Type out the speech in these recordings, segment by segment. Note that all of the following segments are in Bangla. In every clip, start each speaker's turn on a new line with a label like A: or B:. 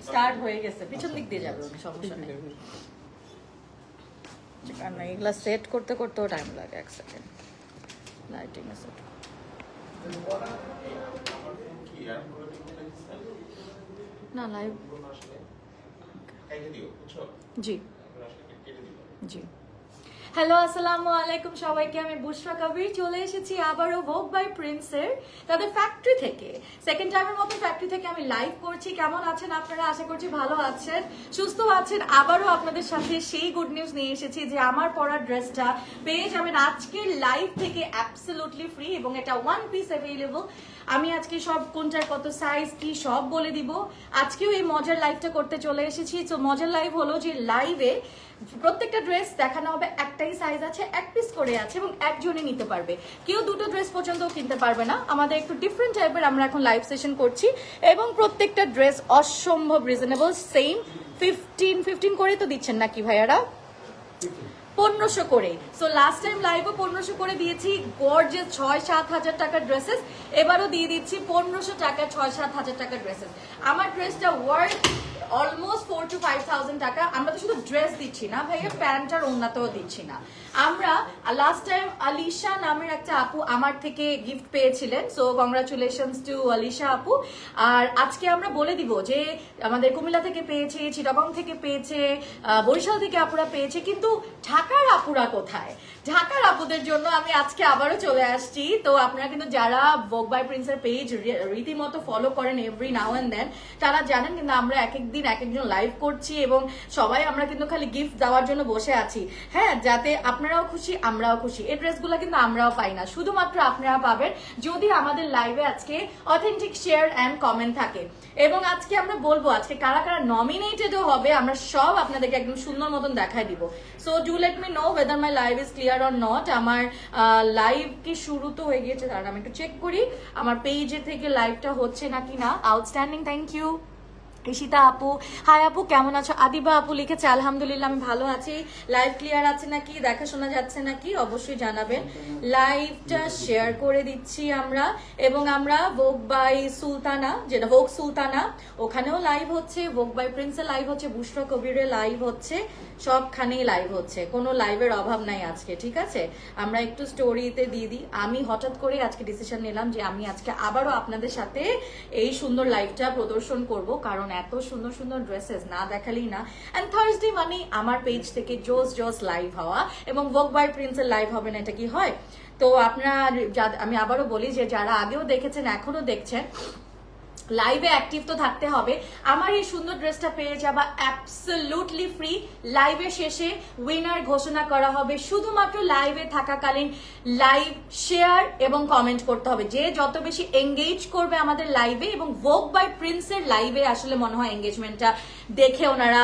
A: স্টার্ট হয়ে গেছে, পিছন দিক দিয়ে যাবে, সমস্যা নেই। কারণ এগুলা সেট করতে করতেও টাইম লাগে, 1 সেকেন্ড লাইটিং সেট। না লাইভ জি জি। হ্যালো আসসালামু আলাইকুম সবাইকে, আমি বুশরা কবির চলে এসেছি আবারও ভোগ বাই প্রিন্সের তাদের ফ্যাক্টরি থেকে। সেকেন্ড টাইমের মতো ফ্যাক্টরি থেকে আমি লাইভ করছি। কেমন আছেন আপনারা? আশা করছি ভালো আছেন, সুস্থ আছেন। আবারও আপনাদের সাথে সেই গুড নিউজ নিয়ে এসেছি যে আমার পরা ড্রেসটা পেয়ে যাবেন আজকের লাইভ থেকে অ্যাবসলিউটলি ফ্রি, এবং এটা 1 পিস অ্যাভেলেবল। আমি আজকে সব কোনটার কত সাইজ কি সব বলে দিব। আজকেও এই মজার লাইভটা করতে চলে এসেছি। তো মজার লাইভ হলো যে লাইভে প্রত্যেকটা ড্রেস দেখানো হবে, একটাই সাইজ আছে, 1 পিস করে আছে এবং একজনই নিতে পারবে। কেউ 2টো ড্রেস পর্যন্ত কিনতে পারবে না। আমাদের একটু ডিফারেন্ট টাইপের আমরা এখন লাইভ সেশন করছি, এবং প্রত্যেকটা ড্রেস অসম্ভব রিজনেবল। সেম 15 করে তো দিচ্ছেন নাকি ভাইয়ারা? 1500 করে। সো লাস্ট টাইম লাইভও 1500 করে দিয়েছি গর্জিয়াস 6-7 হাজার টাকার ড্রেসেস। এবারও দিয়ে দিচ্ছি 1500 টাকা 6-7 হাজার টাকার ড্রেসেস। আমার ড্রেসটা ওয়ার্থ অলমোস্ট 4 to 5,000 টাকা। আমরা তো শুধু ড্রেস দিচ্ছি না ভাইয়া, প্যান্ট আর ওড়নাতেও দিচ্ছি না। আমরা লাস্ট টাইম আলিশা নামের একটা আপু আমার থেকে গিফট পেয়েছিলেন, সো কংগ্রাচুলেশনস টু আলিশা আপু। আর আজকে আমরা বলে দিব যে আমাদের কুমিল্লা থেকে পেয়েছে, চিটাগং থেকে পেয়েছে, বরিশাল থেকে আপুরা পেয়েছে, কিন্তু ঢাকার আপুরা কোথায়? ঢাকার আপুদের জন্য আমি আজকে আবারও চলে আসছি। তো আপনারা কিন্তু যারা ভোগ বাই প্রিন্সের পেজ রীতিমতো ফলো করেন এভরি নাও এন্ড দেন, তারা জানেন কিন্তু আমরা এক এক দিন এক একজন লাইভ করছি, এবং সবাই আমরা কিন্তু খালি গিফট দেওয়ার জন্য বসে আছি। হ্যাঁ, যাতে আপনারাও খুশি আমরাও খুশি। এই ড্রেসগুলো কিন্তু আমরাও পাই না, শুধুমাত্র আপনারা পাবেন যদি আমাদের লাইভে আজকে অথেন্টিক শেয়ার অ্যান্ড কমেন্ট থাকে। এবং আজকে আমরা বলবো আজকে কারা কারা নমিনেটেডও হবে, আমরা সব আপনাদেরকে একদম সুন্দর মতন দেখাই দিব। So do let me know whether my live is clear or not. আমার লাইভ কি শুরু তো হয়ে গিয়েছে, কারণ আমি একটু চেক করি আমার পেজে থেকে লাইভটা হচ্ছে নাকি না। Outstanding, thank you. ঈশিতা আপু, হাই আপু কেমন আছো? আদিবা আপু লিখেছে আলহামদুলিল্লাহ আমি ভালো আছি। লাইভ ক্লিয়ার আছে নাকি, দেখা শোনা যাচ্ছে নাকি অবশ্যই জানাবেন। লাইভটা শেয়ার করে দিচ্ছি আমরা, এবং আমরা ভোগ বাই সুলতানা, যেটা ভোগ সুলতানা, ওখানেও লাইভ হচ্ছে, ভোগ বাই প্রিন্সের লাইভ হচ্ছে, বুশরা কবিরের লাইভ হচ্ছে, সবখানেই লাইভ হচ্ছে, কোনো লাইভের অভাব নাই আজকে, ঠিক আছে? আমরা একটু স্টোরিতে দিয়ে দিই। আমি হঠাৎ করে আজকে ডিসিশন নিলাম যে আমি আজকে আবারও আপনাদের সাথে এই সুন্দর লাইভটা প্রদর্শন করব, কারণ এত সুন্দর সুন্দর ড্রেসেস না দেখালেই না। এন্ড থার্সডে মানে আমার পেজ থেকে জোস লাইভ হওয়া, এবং ভোগ বাই প্রিন্সের লাইভ হবে না, এটা কি হয়? তো আপনারা, আমি আবারও বলি যে যারা আগেও দেখেছেন এখনো দেখছেন, লাইভে অ্যাক্টিভ তো থাকতে হবে। আমার এই সুন্দর ড্রেসটা পেয়ে যাবা অ্যাবসলিউটলি ফ্রি। লাইভের শেষে উইনার ঘোষণা করা হবে, শুধুমাত্র লাইভে থাকাকালীন লাইভ শেয়ার এবং কমেন্ট করতে হবে। যে যত বেশি এঙ্গেজ করবে আমাদের লাইভে, এবং ভোগ বাই প্রিন্সের লাইভে আসলে মনে হয় এঙ্গেজমেন্টটা দেখে ওনারা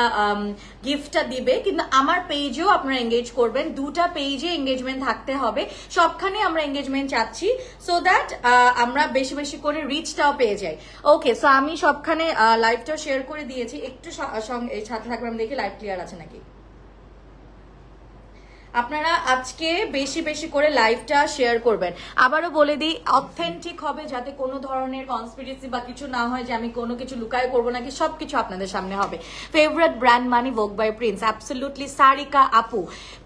A: গিফটটা দিবে, কিন্তু আমার পেজেও আপনারা এঙ্গেজ করবেন। 2টা পেজে এঙ্গেজমেন্ট থাকতে হবে, সবখানে আমরা এঙ্গেজমেন্ট চাচ্ছি, সো দ্যাট আমরা বেশি বেশি করে রিচটাও পেয়ে যাই। ওকে, সো আমি সবখানে লাইভটা শেয়ার করে দিয়েছি, একটু সাথে থাকবে, আমি দেখি লাইভ ক্লিয়ার আছে নাকি। আপনারা আজকে বেশি বেশি করে লাইভটা শেয়ার করবেন। আবারও বলে দিই, অথেন্টিক হবে, যাতে কোনো ধরনের কনস্পিরেসি বা কিছু না হয় যে আমি কোনো কিছু লুকায় করবো নাকি, সবকিছু আপনাদের সামনে হবে। ফেভারিট ব্র্যান্ড মানি ভোগ বাই প্রিন্স, অ্যাবসলিউটলি। সারিকা আপু,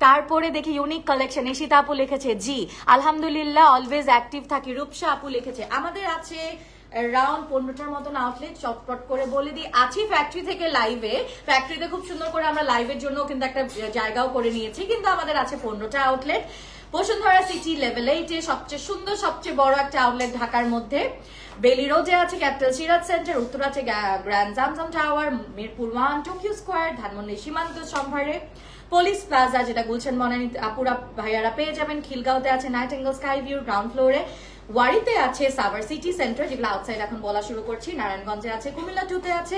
A: তারপরে দেখি ইউনিক কালেকশন, ঈশিতা আপু লিখেছে জি আলহামদুলিল্লাহ অলওয়েজ অ্যাক্টিভ থাকি। রূপসা আপু লিখেছে আমাদের আছে অ্যারাউন্ড 15টার মতন আউটলেট। চটপট করে বলে দিই, আছি ফ্যাক্টরি থেকে লাইভে। ফ্যাক্টরিতে খুব সুন্দর করে আমরা লাইভের জন্য কিন্তু একটা জায়গাও করে নিয়েছি, কিন্তু আমাদের আছে 15টা আউটলেট। বসুন্ধরা সিটি লেভেল 8-এ সবচেয়ে সুন্দর সবচেয়ে বড় একটা আউটলেট ঢাকার মধ্যে। বেলি রোডে আছে ক্যাপিটাল সিরাজ সেন্টার, উত্তর আছে grand Zamzam tower, Mirpur 1 Tokyo square, Dhanmondi সীমান্ত সম্ভারে, পুলিশ প্লাজা যেটা গুলশান বনানী আপুরা ভাইয়ারা পেয়ে যাবেন। খিলগাঁওতে আছে নাইটিঙ্গেল স্কাই ভিউ গ্রাউন্ড ফ্লোরে। ওয়ারিতে আছে সাভার সিটি সেন্টার, যেগুলো আউটসাইড এখন বলা শুরু করছি। নারায়ণগঞ্জে আছে, কুমিল্লা 2-তে আছে,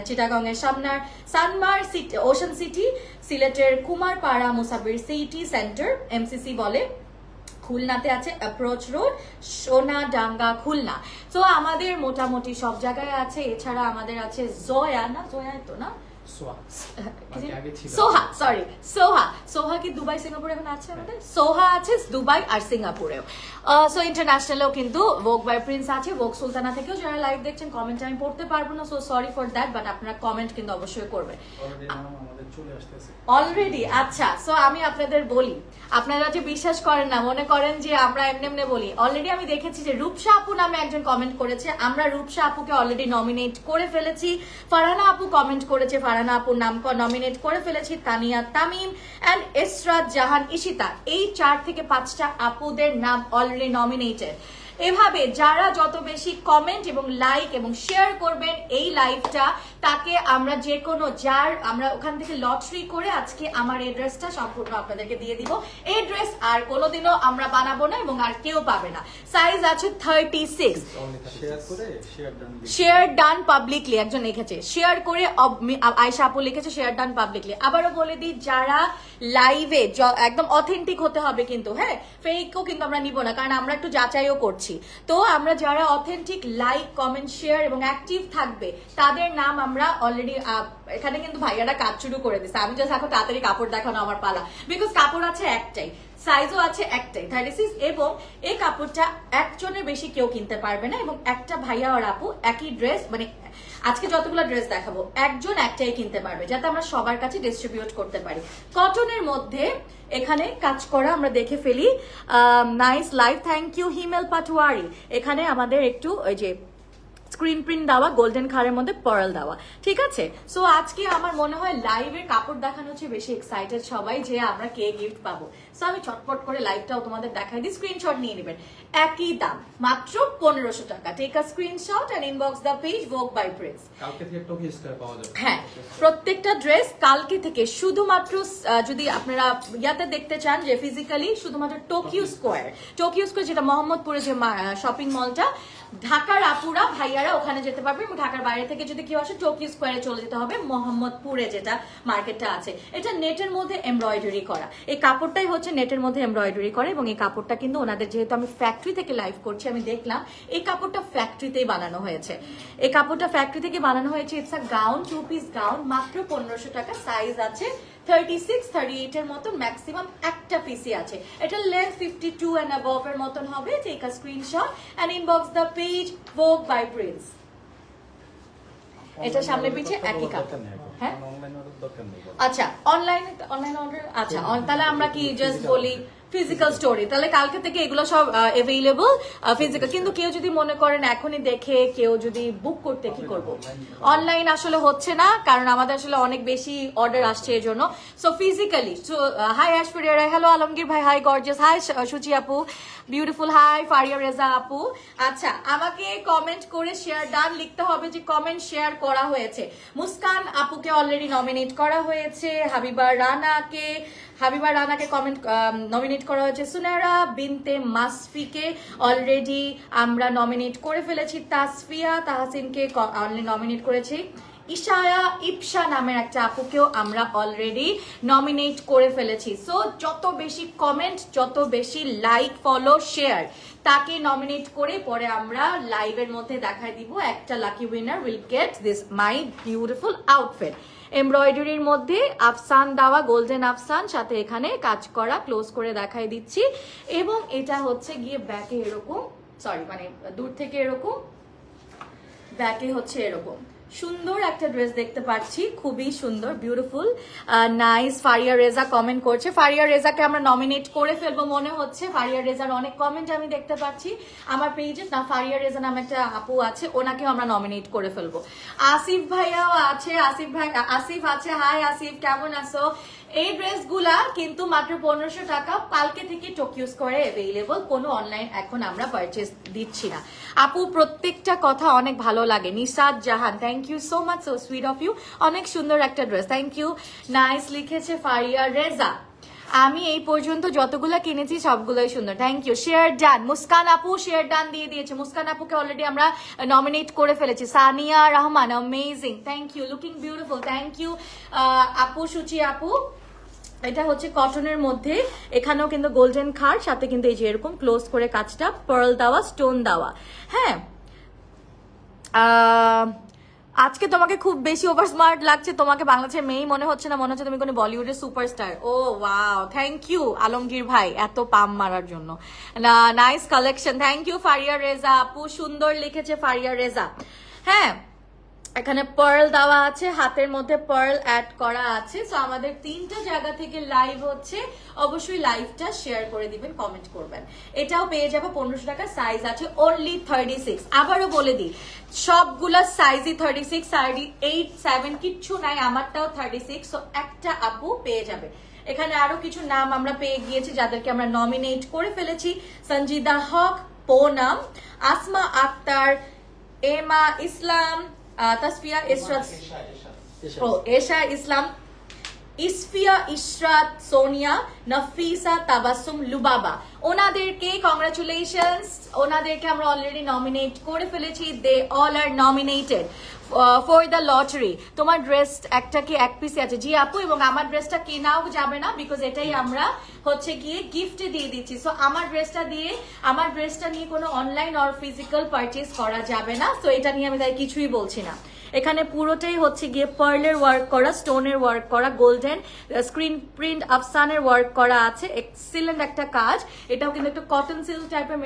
A: চিটাগংয়ে সামনার সানমার সিটি ওশান সিটি, সিলেটের কুমারপাড়া মুসাফির সিটি সেন্টার এমসিসি বলে, খুলনাতে আছে অ্যাপ্রোচ রোড সোনাডাঙ্গা খুলনা। তো আমাদের মোটামুটি সব জায়গায় আছে। এছাড়া আমাদের আছে জয়া তো না সোহা, সরি সোহা। সোহা কি দুবাই সিঙ্গাপুরে এখন আছে আমাদের? সোহা আছে দুবাই আর সিঙ্গাপুরেও। সো ইন্টারন্যাশনালেও কিন্তু ভোগ বাই প্রিন্স আছে। ভোগ সুলতানা থেকেও যারা লাইভ দেখছেন, কমেন্ট আমি পড়তে পারবো না, so sorry for that, but আপনারা কমেন্ট কিন্তু অবশ্যই করবেন অলরেডি। আচ্ছা, সো আমি আপনাদের বলি, আপনারা যে বিশ্বাস করেন না, মনে করেন যে আমরা এমনি এমনি বলি, অলরেডি আমি দেখেছি যে রূপসা আপু নামে একজন কমেন্ট করেছে, আমরা রূপসা আপুকে অলরেডি নমিনেট করে ফেলেছি। ফারহানা আপু কমেন্ট করেছে, ফারহানা আপুর নাম নমিনেট করে ফেলেছি। তানিয়া তামিম এন্ড ইসরাত জাহান ইশিতা, এই 4 থেকে 5টা আপুদের নাম অলরেডি নমিনেটেড। এভাবে যারা যত বেশি কমেন্ট এবং লাইক এবং শেয়ার করবেন এই লাইভটা, তাকে আমরা যে কোনো আমরা ওখান থেকে লটারি করে আজকে আমার এই ড্রেসটা সম্পূর্ণ আপনাদেরকে দিয়ে দিব। এই ড্রেস আর কোনোদিনও আমরা বানাবো না এবং আর কেউ পাবে না। সাইজ আছে 36। শেয়ার ডান পাবলিকলি, একজন লিখেছে শেয়ার করে, আয়শা আপু লিখেছে শেয়ার ডান পাবলিকলি। আবারও বলে দিই, যারা লাইভে একদম অথেন্টিক হতে হবে কিন্তু, হ্যাঁ, ফেকও কিন্তু আমরা নিব না, কারণ আমরা একটু যাচাইও করছি। তো আমরা যারা অথেন্টিক লাইক কমেন্ট শেয়ার এবং অ্যাক্টিভ থাকবে তাদের নাম আমরা অলরেডি, এখানে কিন্তু ভাইয়ারা কাজ শুরু করে দিচ্ছে। আমি জাস্ট এখন তাড়াতাড়ি কাপড় দেখানো আমার পালা, বিকজ কাপড় আছে একটাই, সাইজও আছে একটাই 36, এবং এই কাপড়টা একজনের বেশি কেউ কিনতে পারবে না, এবং একটা ভাইয়া আর আপু একই ড্রেস, মানে আজকে যতগুলো ড্রেস দেখাবো একজন একটাই কিনতে পারবে, যাতে আমরা সবার কাছে ডিস্ট্রিবিউট করতে পারি। কটনের মধ্যে এখানে কাজ করা আমরা দেখে ফেলি। নাইস লাইভ, থ্যাংক ইউ হিমেল পাটোয়ারি। এখানে আমাদের একটু ওই যে স্ক্রিন প্রিন্ট দেওয়া, গোল্ডেন খারের মধ্যে পার্ল দেওয়া, ঠিক আছে। সো আজকে আমার মনে হয় লাইভের কাপড় দেখানো হচ্ছে বেশি এক্সাইটেড সবাই, যে আমরা কে গিফট পাবো। সো আমি চটপট করে লাইভটাও তোমাদের দেখাই দিই, স্ক্রিনশট নিয়ে নেবেন। একই দাম, মাত্র 1500 টাকা। Take a screenshot and inbox the page ভোগ বাই প্রিন্স।
B: কালকে থেকে টোকিও স্কয়ার পাওয়া যাবে।
A: হ্যাঁ, প্রত্যেকটা ড্রেস কালকে থেকে শুধুমাত্র, যদি আপনারা ইয়াতে দেখতে চান যে ফিজিক্যালি, শুধুমাত্র টোকিও স্কোয়ার, যেটা মোহাম্মদপুরে যে শপিং মলটা, ঢাকার আপুরা ভাইয়ারা ওখানে যেতে পারবে, এবং ঢাকার বাইরে থেকে যদি কেউ আসে টোকিও স্কোয়ারে চলে যেতে হবে, মোহাম্মদপুরে যেটা মার্কেটটা আছে। এটা নেটের মধ্যে এমব্রয়ডারি করা, এই কাপড়টাই হচ্ছে নেটের মধ্যে এমব্রয়ডারি করা, এবং এই কাপড়টা কিন্তু ওনাদের, যেহেতু আমি ফ্যাক্টরি থেকে লাইভ করছি, আমি দেখলাম এই কাপড়টা ফ্যাক্টরিতেই বানানো হয়েছে। এই কাপড়টা ফ্যাক্টরি থেকে বানানো হয়েছে। It's a gown, 2 piece gown, মাত্র 1500 টাকা। সাইজ আছে 36, 38 এর মতন, ম্যাক্সিমাম একটা পিসি আছে। এটা লেন্থ 52 and above এর মতন হবে। Take a screenshot and inbox the page ভোগ বাই প্রিন্স। এটা সামনে পিছে একই কাপড়। হ্যাঁ, আচ্ছা, অনলাইন অর্ডার, আচ্ছা তাহলে আমরা কি জাস্ট বলি ফিজিক্যাল স্টোরি, তাহলে কালকে থেকে এগুলো সব অ্যাভেইলেবল ফিজিক্যাল। কিন্তু কেউ যদি মনে করেন এখনই দেখে কেউ যদি বুক করতে, কি করব? অনলাইন আসলে হচ্ছে না, কারণ আমাদের আসলে অনেক বেশি অর্ডার আসছে এর জন্য। So physically. So hi Ashfaria, hello Alamgir ভাই, হাই গর্জিয়াস, হাই সুচি আপু, বিউটিফুল, হাই ফারিয়া রেজা আপু। আচ্ছা, আমাকে কমেন্ট করে শেয়ার ডান লিখতে হবে যে কমেন্ট শেয়ার করা হয়েছে। মুস্কান আপুকে অলরেডি নমিনেট করা হয়েছে। হাবিবা রানাকে কমেন্ট নমিনেট করা হয়েছে। সুনারা বিনতে মাসফিকে অলরেডি আমরা নমিনেট করে ফেলেছি। তাসফিয়া তাহসিনকে অলরেডি নমিনেট করেছি। ইপসা নামের একটা আপুকেও আমরা অলরেডি নমিনেট করে ফেলেছি। সো যত বেশি কমেন্ট, যত বেশি লাইক, ফলো, শেয়ার, তাকে নমিনেট করে পরে আমরা লাইভের মধ্যে দেখাই দিব। একটা lucky winner will get this my beautiful outfit. এমব্রয়ডারির মধ্যে আফসান দেওয়া, গোল্ডেন আফসান, সাথে এখানে কাজ করা, ক্লোজ করে দেখাই দিচ্ছি। এবং এটা হচ্ছে গিয়ে ব্যাকে এরকম, সরি মানে দূর থেকে এরকম, ব্যাকে হচ্ছে এরকম সুন্দর একটা ড্রেস দেখতে পাচ্ছি, খুবই সুন্দর, beautiful, nice. Faria Reza comment করছে। ফারিয়া রেজাকে আমরা নমিনেট করে ফেলবো মনে হচ্ছে। ফারিয়া রেজার অনেক কমেন্ট আমি দেখতে পাচ্ছি আমার পেজে। না, ফারিয়া রেজা নামে একটা আপু আছে, ওনাকেও আমরা নমিনেট করে ফেলবো। আসিফ ভাইয়াও আছে, আসিফ আছে, হাই আসিফ, কেমন আছো? এই ড্রেসগুলা কিন্তু মাত্র 1500 টাকা। কালকে থেকে টোকিও স্কোয়ারে অ্যাভেইলেবল, কোনো অনলাইন এখন আমরা পারচেজ দিচ্ছি না। আপু প্রত্যেকটা কথা অনেক ভালো লাগে। Nishad Jahan, thank you so much, so sweet of you, অনেক সুন্দর একটা ড্রেস, থ্যাংক ইউ। নাইস লিখেছে ফারিয়া রেজা। আমি এই পর্যন্ত যতগুলো কিনেছি সবগুলোই সুন্দর, thank you. Share done, Muskan আপু শেয়ার ডান দিয়ে দিয়েছে। মুস্কান আপুকে অলরেডি আমরা নমিনেট করে ফেলেছি। Sania Rahman, amazing, thank you, looking beautiful, thank you আপু, সুচি আপু। এটা হচ্ছে কটনের মধ্যে, এখানেও কিন্তু গোল্ডেন খার, সাথে কিন্তু এই যে এরকম ক্লোজ করে কাজটা, পার্ল দেওয়া, স্টোন দেওয়া। হ্যাঁ, আজকে তোমাকে খুব বেশি ওভার স্মার্ট লাগছে, তোমাকে বাংলাদেশের মেয়েই মনে হচ্ছে না, মনে হচ্ছে তুমি কোনো বলিউডের superstar. Oh wow, thank you Alamgir ভাই এত পাম মারার জন্য। Nice collection, thank you Faria Reza আপু, সুন্দর লিখেছে ফারিয়া রেজা। হ্যাঁ, এখানে পার্ল দেওয়া আছে, হাতের মধ্যে পার্ল অ্যাড করা আছে। সো আমাদের 3টা জায়গা থেকে লাইভ হচ্ছে, অবশ্যই লাইভটা শেয়ার করে দিবেন, কমেন্ট করবেন। এটাও পেয়ে যাবে 1500 টাকা, সাইজ আছে অনলি 36। আবারও বলে দিই, সবগুলা সাইজই 36, 38, 7 কিচ্ছু নাই, আমারটাও 36। সো একটা আপু পেয়ে যাবে। এখানে আরো কিছু নাম আমরা পেয়ে গিয়েছি যাদেরকে আমরা নমিনেট করে ফেলেছি। সঞ্জিদা হক, পুনম, আসমা আক্তার, এমা ইসলাম, তাসফিয়া ইশরাত, এশা ইসলাম, ইসফিয়া ইশরাত, সোনিয়া, নফিসা, তাবাসসুম, লুবাবা, ওনাদেরকে কংগ্রাচুলেশনস। ওনাদেরকে আমরা অলরেডি নমিনেট করে ফেলেছি। They all are nominated for the lottery. তোমার ড্রেস একটা কি এক পিসে আছে? জি আপু, এবং আমার ড্রেসটা কেনাও যাবে না, বিকজ এটাই আমরা হচ্ছে গিয়ে গিফটে দিয়ে দিচ্ছি। সো আমার ড্রেসটা নিয়ে কোনো অনলাইন অর ফিজিক্যাল পারচেজ করা যাবে না। সো এটা নিয়ে আমি তাই কিছুই বলছি না। এখানে পুরোটাই হচ্ছে গিয়ে পার্লের ওয়ার্ক করা, স্টোনের ওয়ার্ক করা, গোল্ডেন স্ক্রিন প্রিন্ট আফসানের ওয়ার্ক করা আছে। এক্সিলেন্ট একটা কাজ। এটাও কিন্তু একটা কটন সিল্ক টাইপের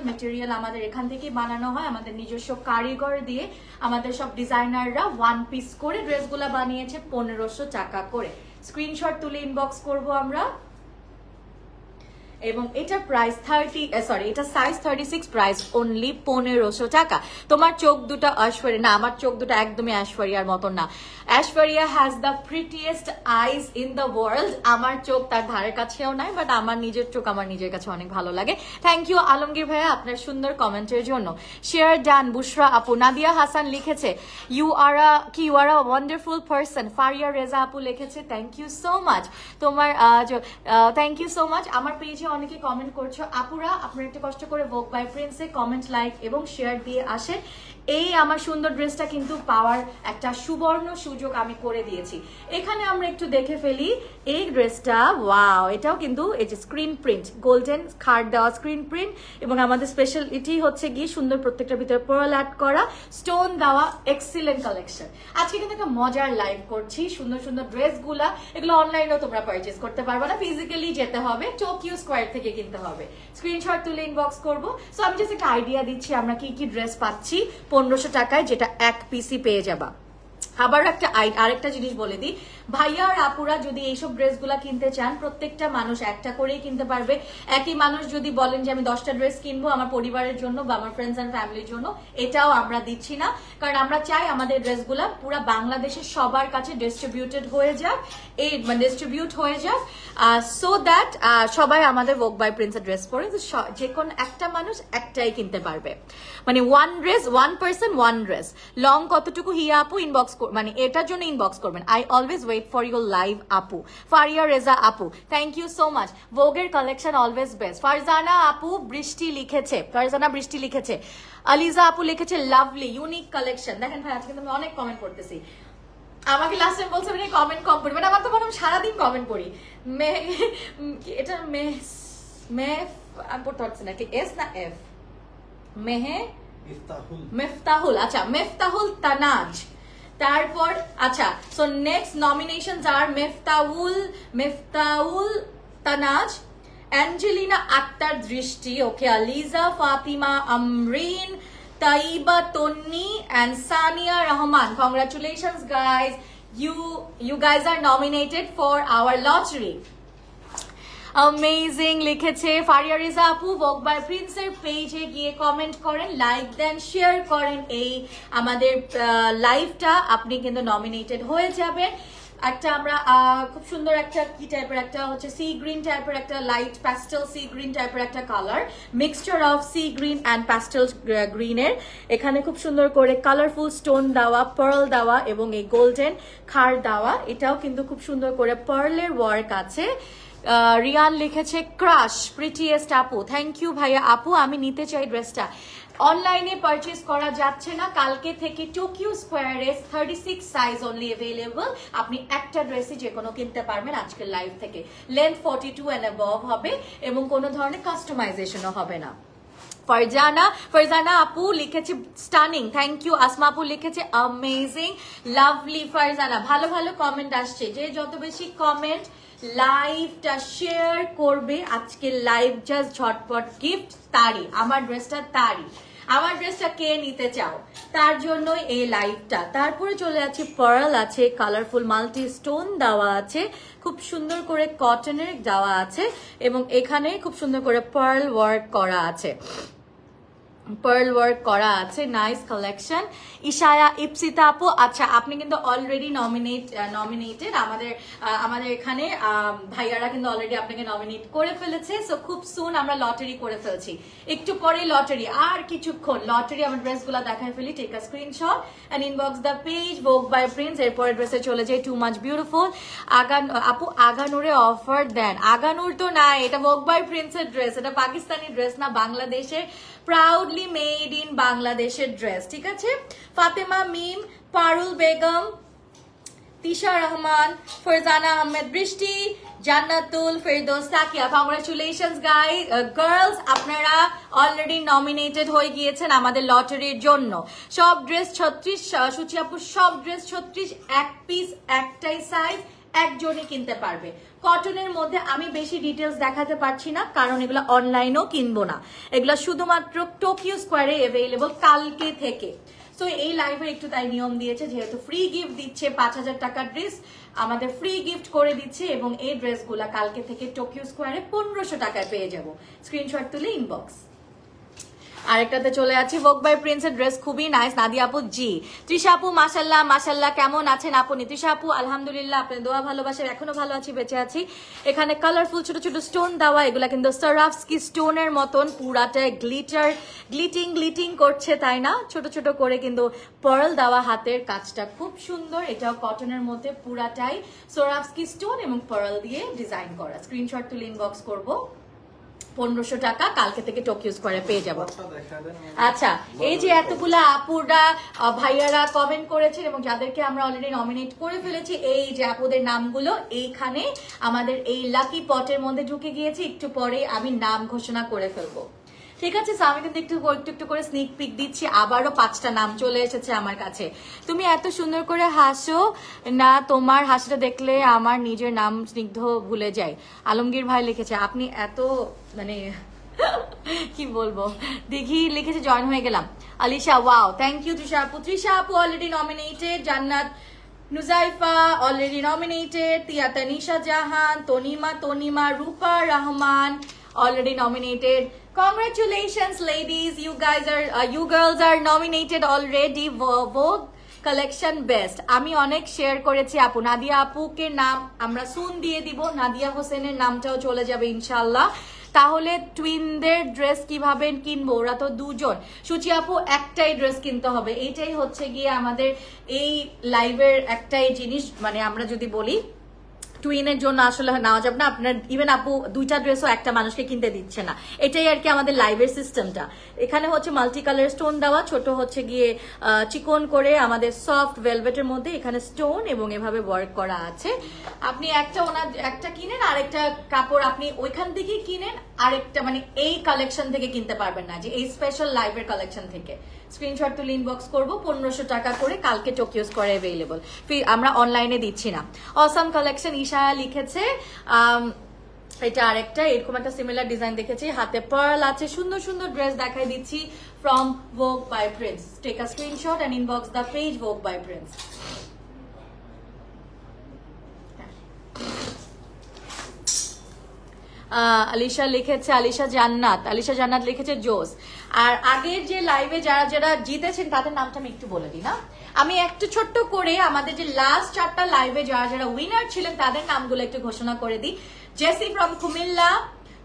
A: মেটেরিয়াল আমাদের এখান থেকে বানানো হয়, আমাদের নিজস্ব কারিগর দিয়ে আমাদের সব ডিজাইনাররা 1 পিস করে ড্রেসগুলা বানিয়েছে 1500 টাকা করে। স্ক্রিনশট তুলে ইনবক্স করব আমরা। এবং এটা প্রাইস এটা সাইজ 36, প্রাইস অনলি 1500 টাকা। তোমার চোখ দুটো ঐশ্বরিয়া না, আমার চোখ দুটো একদমই ঐশ্বরিয়ার মতন না। Aishwarya has the prettiest eyes in the world. আমার চোখ তার ধারের কাছেও নাই, বাট আমার নিজের চোখ আমার নিজের কাছে অনেক ভালো লাগে। থ্যাংক ইউ আলমগীর ভাইয়া আপনার সুন্দর কমেন্টের জন্য। শেয়ার ডান, বুশরা আপু, নাদিয়া হাসান লিখেছে you are a wonderful person. Faria Reza আপু লিখেছে থ্যাংক ইউ সো মাচ। তোমার থ্যাংক ইউ সো মাচ। আমার পেজে অনেকে কমেন্ট করছো, আপুরা আপনারা একটু কষ্ট করে ভোগ বাই প্রিন্সে কমেন্ট, লাইক এবং শেয়ার দিয়ে আসেন। এই আমার সুন্দর ড্রেসটা কিন্তু পাওয়ার একটা সুবর্ণ সুযোগ আমি করে দিয়েছি। এখানে আমরা একটু দেখে ফেলি এই ড্রেসটা। ওয়াও, এটাও কিন্তু এই যে স্ক্রিন প্রিন্ট, গোল্ডেন খার্ড দেওয়া স্ক্রিন প্রিন্ট, এবং আমাদের স্পেশালিটি হচ্ছে গিয়ে সুন্দর প্রত্যেকটার ভিতরে পার্ল অ্যাড করা, স্টোন দেওয়া, এক্সিলেন্ট কালেকশন। আজকে কিন্তু একটা মজার লাইভ করছি। সুন্দর সুন্দর ড্রেসগুলা এগুলো অনলাইনেও তোমরা পারচেজ করতে পারবে না, ফিজিক্যালি যেতে হবে, টোকিও স্কোয়ার থেকে কিনতে হবে। স্ক্রিনশট তুলে ইনবক্স করবো। সো আমি জাস্ট একটা আইডিয়া দিচ্ছি আমরা কি কি ড্রেস পাচ্ছি 1500 টাকায়, যেটা এক পিসি পেয়ে যাবা। আবার আরেকটা জিনিস বলে দিই, ভাইয়া আর আপুরা যদি এইসব ড্রেসগুলা কিনতে চান, প্রত্যেকটা মানুষ একটা করেই কিনতে পারবে। একই মানুষ যদি বলেন যে আমি 10টা ড্রেস কিনবো আমার পরিবারের জন্য বা আমার ফ্রেন্ডস অ্যান্ড ফ্যামিলির জন্য, এটাও আমরা দিচ্ছি না, কারণ আমরা চাই আমাদের ড্রেসগুলা পুরো বাংলাদেশের সবার কাছে ডিস্ট্রিবিউট হয়ে যাক, সো দ্যাট সবাই আমাদের ভোগ বাই প্রিন্সের ড্রেস পরে যে কোন একটা মানুষ একটাই কিনতে পারবে। মানে one person one dress. Long কতটুকু হিয়া আপু ইনবক্স, মানে এটার জন্য ইনবক্স করবেন। I always wait for your live আপু। ফারিয়া রেজা আপু থ্যাংক ইউ সো মাচ। ভোগের collection always best. Farzana Brishti লিখেছে। আলিজা আপু লিখেছে লাভলি ইউনিক কালেকশন। দেখেন ভাই আজকে আমি অনেক কমেন্ট করতেছি। আমাকে লাস্ট টাইম বলছে কমেন্ট কম করি, বাট আমার তো মনে সারাদিন কমেন্ট করি। এটা আমি পড়তে পারছি না, এস না এফ? মেফতাহুল। আচ্ছা, মেফতাহুল তানাজ। তারপর আচ্ছা, সো নেক্সট নমিনেশনস আর মেফতাহুল তানাজ, অ্যাঞ্জেলিনা আক্তার দৃষ্টি, ওকে, Aliza Fatima, Amrin, Taiba Tonni and Sania Rahman. Congratulations guys, you guys are nominated for our lottery. Amazing লিখেছে ফারিয়া রেজা আপু। ভোগ বাই প্রিন্সের পেজে গিয়ে কমেন্ট করেন, লাইক দেন, শেয়ার করেন এই আমাদের লাইভটা, আপনি কিন্তু নমিনেটেড হয়ে যাবেন। একটা আমরা খুব সুন্দর একটা কি টাইপের একটা হচ্ছে সি গ্রিন টাইপের একটা লাইট প্যাস্টেল সি গ্রিন টাইপের একটা colour, mixture of sea green and pastel গ্রিনের। এখানে খুব সুন্দর করে কালারফুল স্টোন দেওয়া, পার্ল দেওয়া এবং এই গোল্ডেন খাড় দেওয়া। এটাও কিন্তু খুব সুন্দর করে পার্লের ওয়ার্ক আছে। রিয়ান লিখেছে ক্রাশ প্রিটিয়েস্ট আপু। থ্যাংক ইউ ভাইয়া আপু, আমি নিতে চাই ড্রেসটা। অনলাইনে পারচেজ করা যাচ্ছে না, কালকে থেকে টোকিও স্কোয়ারে 36 সাইজ অনলি অ্যাভেলেবল। আপনি একটা ড্রেসই যে কোনো কিনতে পারবেন আজকের লাইভ থেকে। লেন্থ 42 অ্যান্ড অ্যাবভ হবে এবং কোনো ধরনের কাস্টমাইজেশনও হবে না। ফারজানা আপু লিখেছে স্টানিং, থ্যাংক ইউ। আসমা আপু লিখেছে অ্যামেজিং, লাভলি। ফারজানা ভালো ভালো কমেন্ট আসছে, যে যত বেশি কমেন্ট লাইভটা শেয়ার করবে, আজকে লাইভ জাস্ট ঝটপট গিফট তারই, আমার ড্রেসটা তারই। আমার ড্রেসটা কে নিতে চাও তার জন্যই এই লাইভটা। তারপরে চলে যাচ্ছে পার্ল আছে, কালারফুল মাল্টি স্টোন দেওয়া আছে, খুব সুন্দর করে কটনের দেওয়া আছে এবং এখানে খুব সুন্দর করে পার্ল ওয়ার্ক করা আছে, পার্ল ওয়ার্ক করা আছে, নাইস কালেকশন। ইশায়া ইপসিতা আপু, আচ্ছা আপনি কিন্তু অলরেডি নমিনেটেড, আমাদের এখানে ভাইয়ারা কিন্তু অলরেডি আপনাকে নমিনেট করে ফেলেছে। সো খুব সুন আমরা লটারি করে ফেলছি, একটু পরে লটারি, আর কিছুক্ষণ লটারি। আমার ড্রেসগুলো দেখায় ফেলি, take a screenshot and inbox the page ভোগ বাই প্রিন্স। এরপরে ড্রেসে চলে যায় টু মাচ বিউটিফুল। আপু আগানুরে অফার দেন, আগানুর তো না, এটা ভোগ বাই প্রিন্সের ড্রেস, এটা পাকিস্তানি ড্রেস না, বাংলাদেশের proudly made in বাংলাদেশের ড্রেস, ঠিক আছে। ফাতেমা মিম, পারুল বেগম, তিশা রহমান, ফরজানা আহমেদ বৃষ্টি, জান্নাতুল ফেরদৌস তাকিয়া, কংগ্রাচুলেশনস গার্লস, আপনারা অলরেডি নমিনেটেড হয়ে গিয়েছেন আমাদের লটারির জন্য। সব ড্রেস 36, সুচি আপু সব ড্রেস 36, এক পিস একটাই সাইজ, একজনই কিনতে পারবে। কটনের মধ্যে আমি বেশি ডিটেলস দেখাতে পারছি না, কারণ এগুলো অনলাইনেও কিনবো না, এগুলো শুধুমাত্র টোকিও স্কোয়ারে অ্যাভেলেবল কালকে থেকে। সো এই লাইভের একটু তাই নিয়ম দিয়েছে, যেহেতু ফ্রি গিফট দিচ্ছে, 5000 টাকার ড্রেস আমাদের ফ্রি গিফট করে দিচ্ছে এবং এই ড্রেসগুলা কালকে থেকে টোকিও স্কোয়ারে 1500 টাকায় পেয়ে যাবো। স্ক্রিনশট তুলে ইনবক্স। আরেকটাতে চলে যাচ্ছি, ভোগ বাই প্রিন্সের ড্রেস খুবই নাইস। নাদিয়া আপু জি, তৃষা আপু মাশাল্লাহ মাশাল্লাহ, কেমন আছেন আপনি? তৃষা আপু আলহামদুলিল্লাহ, আপনার দোয়া ভালোবাসার এখনো ভালো আছি, বেঁচে আছি। এখানে কালারফুল ছোট ছোট স্টোন দেওয়া, এগুলা কিন্তু সারাফস্কি স্টোনের মতন পুরাটায় গ্লিটিং করছে, তাই না? ছোট ছোট করে কিন্তু পার্ল দেওয়া, হাতের কাজটা খুব সুন্দর, এটাও কটনের মধ্যে পুরাটাই সারাফস্কি স্টোন এবং পার্ল দিয়ে ডিজাইন করা। স্ক্রিনশট তুলে ইনবক্স করবো। 1500 টাকা কালকে থেকে টোকিও স্কোয়ারে পেয়ে যাবো। আচ্ছা, এই যে এতগুলা আপুরা ভাইয়ারা কমেন্ট করেছেন এবং যাদেরকে আমরা অলরেডি নমিনেট করে ফেলেছি, এই যে আপুদের নামগুলো এইখানে আমাদের এই লাকি পটের মধ্যে ঢুকে গিয়েছে, একটু পরে আমি নাম ঘোষণা করে ফেলবো, ঠিক আছে। আমি কিন্তু একটু করে স্নিক পিক দিচ্ছি, আবারও 5টা নাম চলে এসেছে আমার কাছে। তুমি এত সুন্দর করে হাসো না, তোমার হাসিটা দেখলে আমার নিজের নাম স্নিগ্ধ ভুলে যায়। আলমগীর ভাই লিখেছে, আপনি এত মানে কি বলবো, দেখি লিখেছে জয়েন হয়ে গেলাম। Alisha wow, thank you. Trisha আপু অলরেডি নমিনেটেড, জান্নাত Nuzaifa already nominated, Tiya Tanisha Jahan, Tanima, Rupa Rahman already nominated. Congratulations ladies, you girls are nominated already. Vogue collection best. আমি অনেক শেয়ার করেছি আপু। নাদিয়া আপুকে নাম আমরা সুন দিয়ে দিব, নাদিয়া হোসেনের নামটাও চলে যাবে ইনশাআল্লাহ। তাহলে টুইনদের ড্রেস কিভাবে কিনবো? ওরা তো দুজন। সুচি আপু একটাই ড্রেস কিনতে হবে, এইটাই হচ্ছে গিয়ে আমাদের এই লাইভের একটাই জিনিস, মানে আমরা যদি বলি টুইনের জন্য আসলে নেওয়া যাবে না, আপনার ইভেন আপু 2টা ড্রেসও একটা মানুষকে কিনতে দিচ্ছে না, এটাই আর কি আমাদের লাইভের সিস্টেমটা। এখানে হচ্ছে মাল্টি কালার স্টোন দেওয়া, ছোট হচ্ছে গিয়ে চিকন করে আমাদের সফট ভেলভেটের মধ্যে এখানে স্টোন এবং এভাবে ওয়ার্ক করা আছে। আপনি একটা কিনেন, আরেকটা কাপড় আপনি ওইখান থেকে কিনেন, আরেকটা মানে এই কালেকশন থেকে কিনতে পারবেন না, যে এই স্পেশাল লাইভের কালেকশন থেকে। স্ক্রিনশট তুলে ইনবক্স করবো, 1500 টাকা করে কালকে টোকিও স্কোয়ারে অ্যাভেলেবল, আমরা অনলাইনে দিচ্ছি না। অসাম কালেকশন ইশায়া লিখেছে, এটা আরেকটা এরকম একটা সিমিলার ডিজাইন দেখেছি, হাতে পার্ল আছে, সুন্দর সুন্দর ড্রেস দেখাই দিচ্ছি from Vogue by Prince. Take a screenshot and inbox the page ভোগ বাই প্রিন্স। আলিশা লিখেছে, আলিশা জান্নাত লিখেছে জোস। আর আগের যে লাইভে যারা জিতেছেন তাদের নামটা আমি একটু বলে দিই না, আমি একটু ছোট্ট করে আমাদের যে লাস্ট 4টা লাইভে যারা উইনার ছিলেন তাদের নামগুলো একটু ঘোষণা করে দিই। JC from Comilla,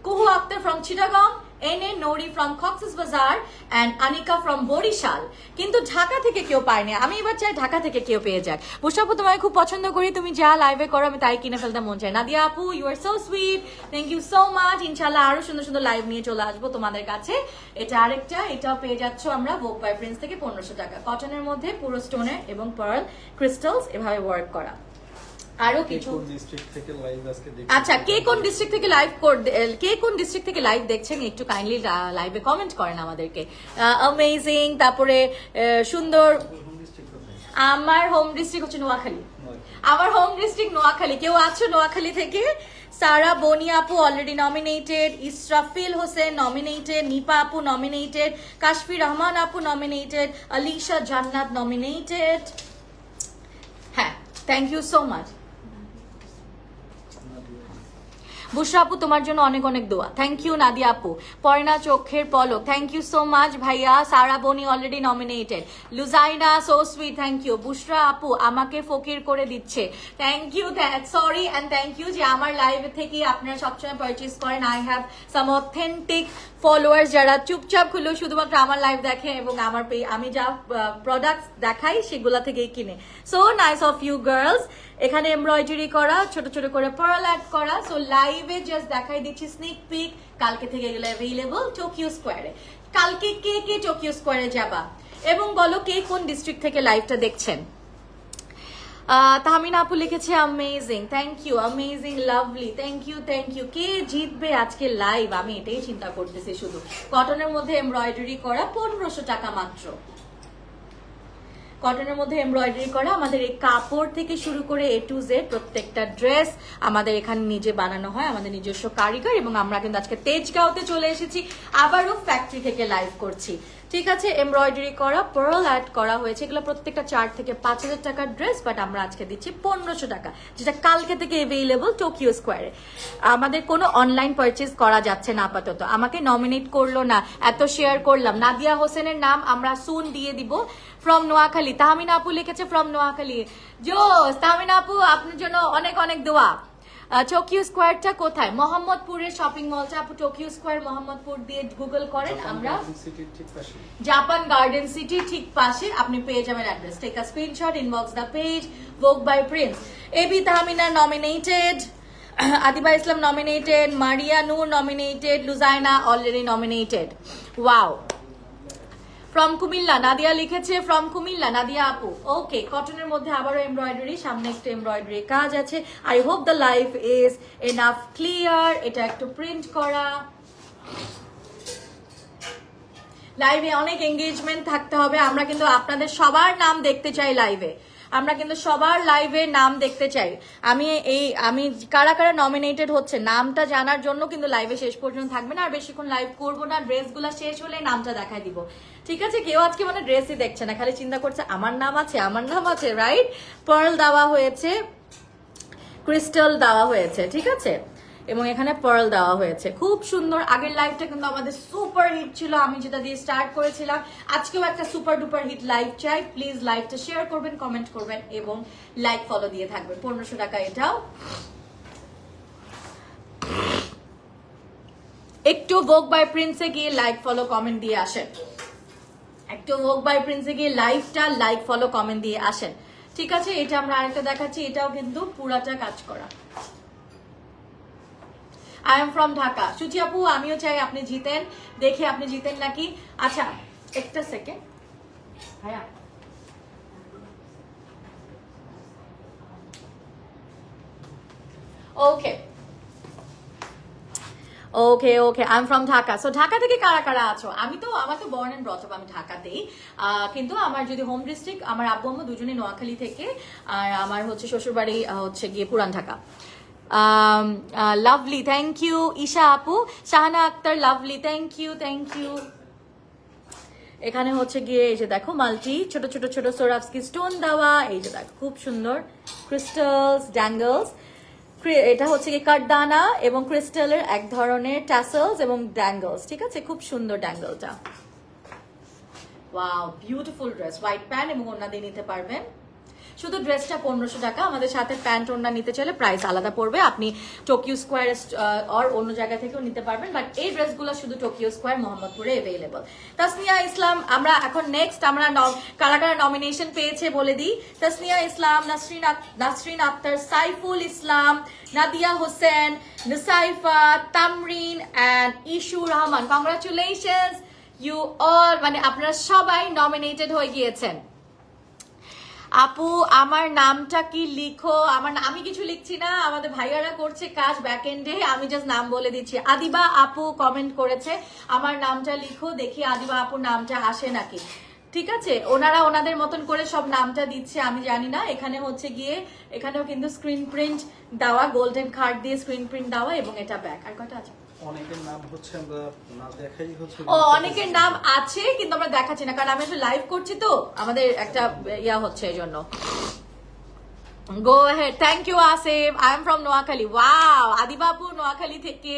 A: Kuhu Akter from Chittagong, এনএ নোরি from Cox's Bazar and Anika from Barishal. কিন্তু ঢাকা থেকে কেউ পায়নি, আমি এবার চাই ঢাকা থেকে কেউ পেয়ে যাক। বুশাপু তোমায় খুব পছন্দ করি, তুমি যা লাইভে করো আমি তাই কিনে ফেলতে মন চাই। নাদিয়া আপু you are so sweet, thank you so much. ইনশাল্লাহ আরো সুন্দর সুন্দর লাইভ নিয়ে চলে আসবো তোমাদের কাছে। এটা আরেকটা, এটাও পেয়ে যাচ্ছ আমরা ভোগ বাই প্রিন্স থেকে 1500 টাকা, কটনের মধ্যে পুরো স্টোনের এবং পার্ল ক্রিস্টালস এভাবে ওয়ার্ক করা। আরো কিছু
B: কোন ডিস্ট্রিক্ট থেকে লাইভ আজকে দেখছেন?
A: আচ্ছা, কে কোন ডিস্ট্রিক্ট থেকে লাইভ দেখছেন একটু কাইন্ডলি লাইভে কমেন্ট করেন আমাদেরকে। অ্যামেজিং। তারপরে সুন্দর। আমার হোম ডিস্ট্রিক্ট হচ্ছে নোয়াখালী। আমার হোম ডিস্ট্রিক্ট নোয়াখালী। কেউ আছো নোয়াখালী থেকে? সারা বনি আপু already nominated, Israfil Hossain nominated, Nipa আপু নমিনেটেড, কাশফি রহমান আপু নমিনেটেড, আলিশা জান্নাত নমিনেটেড। হ্যাঁ, থ্যাংক ইউ সো মাচ। বুশরা আপু তোমার জন্য অনেক অনেক দোয়া। থ্যাংক ইউ নাদিয়া আপু। পয়না চোখের পলক, থ্যাংক ইউ সো মাচ ভাইয়া। Sara Boni already nominated. Lujaina so sweet, thank you. Bushra আপু আমাকে ফকির করে দিচ্ছে, thank you. Sorry and thank you যে আমার লাইভ থেকে আপনারা সবসময় পারচেস করেন। I have some authentic followers যারা চুপচাপ হলেও শুধুমাত্র আমার লাইভ দেখে এবং আমার আমি যা প্রোডাক্টস দেখাই সেগুলা থেকেই কিনে। So nice of you girls. এখানে এমব্রয়ডারি করা, ছোট ছোট করে পার্ল অ্যাড করা। সো লাইভে জাস্ট দেখাই দিচ্ছি স্নিক পিক। কালকে থেকে এগুলো অ্যাভেলেবল টোকিও স্কোয়ারে। কালকে কে কে টোকিও স্কোয়ারে যাবা এবং বলো কে কোন ডিস্ট্রিক্ট থেকে লাইভটা দেখছেন। তাহমিনা আপু লিখেছে amazing, thank you. Amazing, lovely, thank you thank you. কে জিতবে আজকে লাইভ আমি এটাই চিন্তা করতেছি শুধু। কটনের মধ্যে এমব্রয়ডারি করা, 1500 টাকা মাত্র। কটনের মধ্যে এমব্রয়ডারি করা। আমাদের এই কাপড় থেকে শুরু করে A to Z প্রত্যেকটা ড্রেস আমাদের এখানে নিজে বানানো হয়, আমাদের নিজস্ব কারিগর। এবং আমরা কিন্তু আজকে তেজগাঁওতে চলে এসেছি, আবারও ফ্যাক্টরি থেকে লাইভ করছি। ঠিক আছে, এমব্রয়ডারি করা, পার্ল অ্যাড করা হয়েছে। এগুলো প্রত্যেকটা 4 থেকে 5000 টাকার ড্রেস, বাট আমরা আজকে দিচ্ছি 1500 টাকা, যেটা কালকে থেকে অ্যাভেলেবল টোকিও স্কোয়ারে। আমাদের কোনো অনলাইন পারচেজ করা যাচ্ছে না আপাতত। আমাকে নমিনেট করলো না, এত শেয়ার করলাম। নাদিয়া হোসেনের নাম আমরা সুন দিয়ে দিব। ফ্রম নোয়াখালী, তাহমিনা আপু লিখেছে ফ্রম নোয়াখালী। জোস তাহমিনা আপু, আপনার জন্য অনেক অনেক দোয়া। টোকিও স্কোয়ারটা কোথায়? মোহাম্মদপুরের শপিং মলটা আপু। টোকিও স্কোয়ার মোহাম্মদপুর দিয়ে গুগল করেন, আমরা জাপান গার্ডেন সিটি ঠিক পাশে আপনি পেয়ে যাবেন address. Take a screenshot, inbox the page. ভোগ বাই প্রিন্স। এবি Tahmina nominated, Adiba Islam nominated, Maria Noor nominated, Lujaina already nominated. Wow. From Comilla Nadia লিখেছে, ফ্রম কুমিল্লা নাদিয়া আপু। ওকে, কটনের মধ্যে আবারও এমব্রয়ডারি, সামনে একটা এমব্রয়ডারি কাজ আছে। I hope the life is enough clear. এটা একটু প্রিন্ট করা। লাইভে অনেক এঙ্গেজমেন্ট থাকতে হবে। আমরা কিন্তু আপনাদের সবার নাম দেখতে চাই লাইভে। আমরা কিন্তু সবার লাইভে নাম দেখতে চাই। আমি কারা কারা নমিনেটেড হচ্ছে নামটা জানার জন্য কিন্তু লাইভে শেষ পর্যন্ত থাকবে না। আর বেশিক্ষণ লাইভ করবো না, ড্রেসগুলো শেষ হলে নামটা দেখাই দিব। ঠিক আছে, কেউ আজকে মানে ড্রেসই দেখছে না, খালি চিন্তা করছে আমার নাম আছে, আমার নাম আছে। রাইট, পার্ল দেওয়া হয়েছে, ক্রিস্টাল দেওয়া হয়েছে, ঠিক আছে, এবং এখানে পার্ল দেওয়া হয়েছে। খুব সুন্দর। আগের লাইভটা কিন্তু আমাদের সুপার হিট ছিল, আমি যেটা দিয়ে স্টার্ট করেছিলাম। আজকেও একটা সুপার ডুপার হিট লাইভ চাই। প্লিজ লাইভটা শেয়ার করবেন, কমেন্ট করবেন এবং লাইক ফলো দিয়ে থাকবেন। 1500 টাকা এটাও। একটু ভোগ বাই প্রিন্সে গিয়ে লাইক ফলো কমেন্ট দিয়ে আসেন। একটু ভোগ বাই প্রিন্সে গিয়ে লাইভটা লাইক ফলো কমেন্ট দিয়ে আসেন। ঠিক আছে, এটা আমরা আরেকটা দেখাচ্ছি। এটাও কিন্তু পুরাটা কাজ করা। I am from Dhaka. Suchi আপু, আমিও চাই আপনি জিতেন। দেখে আপনি জিতেন নাকি। আচ্ছা, একটা সেকেন্ড ভাইয়া। Okay okay okay, I am from Dhaka. So Dhaka থেকে কারা কারা আছো? আমার তো বর্ন এন্ড ব্রট আপ, আমি ঢাকাতেই। কিন্তু আমার যদি হোম ডিস্ট্রিক্ট, আমার আব্বু আম্মু দুজনেই নোয়াখালী থেকে, আর আমার হচ্ছে শ্বশুরবাড়ি হচ্ছে গিয়ে Puran Dhaka. Lovely, thank you. Isha আপু, Shahana Akter, lovely, thank you thank you. এখানে হচ্ছে গিয়ে এই যে দেখো মাল্টি ছোট ছোট ছোট সোরাফস্কি স্টোন দেওয়া। এই যে দেখো খুব সুন্দর ক্রিস্টালস, ড্যাঙ্গলস। এটা হচ্ছে কি কাঠদানা এবং ক্রিস্টালের এক ধরনের ট্যাসেলস এবং ড্যাঙ্গলস। ঠিক আছে, খুব সুন্দর ড্যাঙ্গলটা। Wow, beautiful dress. White pant এবং ওড়না দিয়ে নিতে পারবেন। শুধু ড্রেসটা 1500 টাকা। আমাদের সাথে প্যান্ট ওড়না নিতে চাইলে প্রাইস আলাদা পড়বে। আপনি টোকিও স্কোয়ার আর অন্য জায়গা থেকেও নিতে পারবেন, বাট এই ড্রেসগুলো শুধু টোকিও স্কোয়ার মোহাম্মদপুরে অ্যাভেলেবল। তাসনিয়া ইসলাম, আমরা এখন নেক্সট আমরা কারা কারা নমিনেশন পেয়েছে বলে দিই। Tasnia Islam, Nasrin Akter, Saiful Islam, Nadia Hossain, Nisaifa, Tamrin and Ishu Rahman. Congratulations you all, মানে আপনারা সবাই নমিনেটেড হয়ে গিয়েছেন। আপু আমার নামটা কি লিখো। আমি কিছু লিখছি না, আমাদের ভাইয়ারা করছে কাজ ব্যাক এন্ডে, আমি জাস্ট নাম বলে দিচ্ছি। আদিবা আপু কমেন্ট করেছে আমার নামটা লিখো, দেখি আদিবা আপুর নামটা আসে নাকি। ঠিক আছে, ওনারা ওনাদের মতন করে সব নামটা দিচ্ছে, আমি জানি না। এখানে হচ্ছে গিয়ে এখানেও কিন্তু স্ক্রিন প্রিন্ট দেওয়া, গোল্ডেন কার্ড দিয়ে স্ক্রিন প্রিন্ট দেওয়া, এবং এটা ব্যাক। আর কয়টা আছে?
B: অনেকের নাম হচ্ছে আমরা না দেখাই হচ্ছে।
A: ও অনেকের নাম আছে কিন্তু আমরা দেখাচ্ছি না, কারণ আমি আসলে লাইভ করছি তো, আমাদের একটা ইয়া হচ্ছে এই জন্য। Go ahead. Thank you Asif. I am from Noakhali. Wow, আদিবাবু নোয়াখালী থেকে।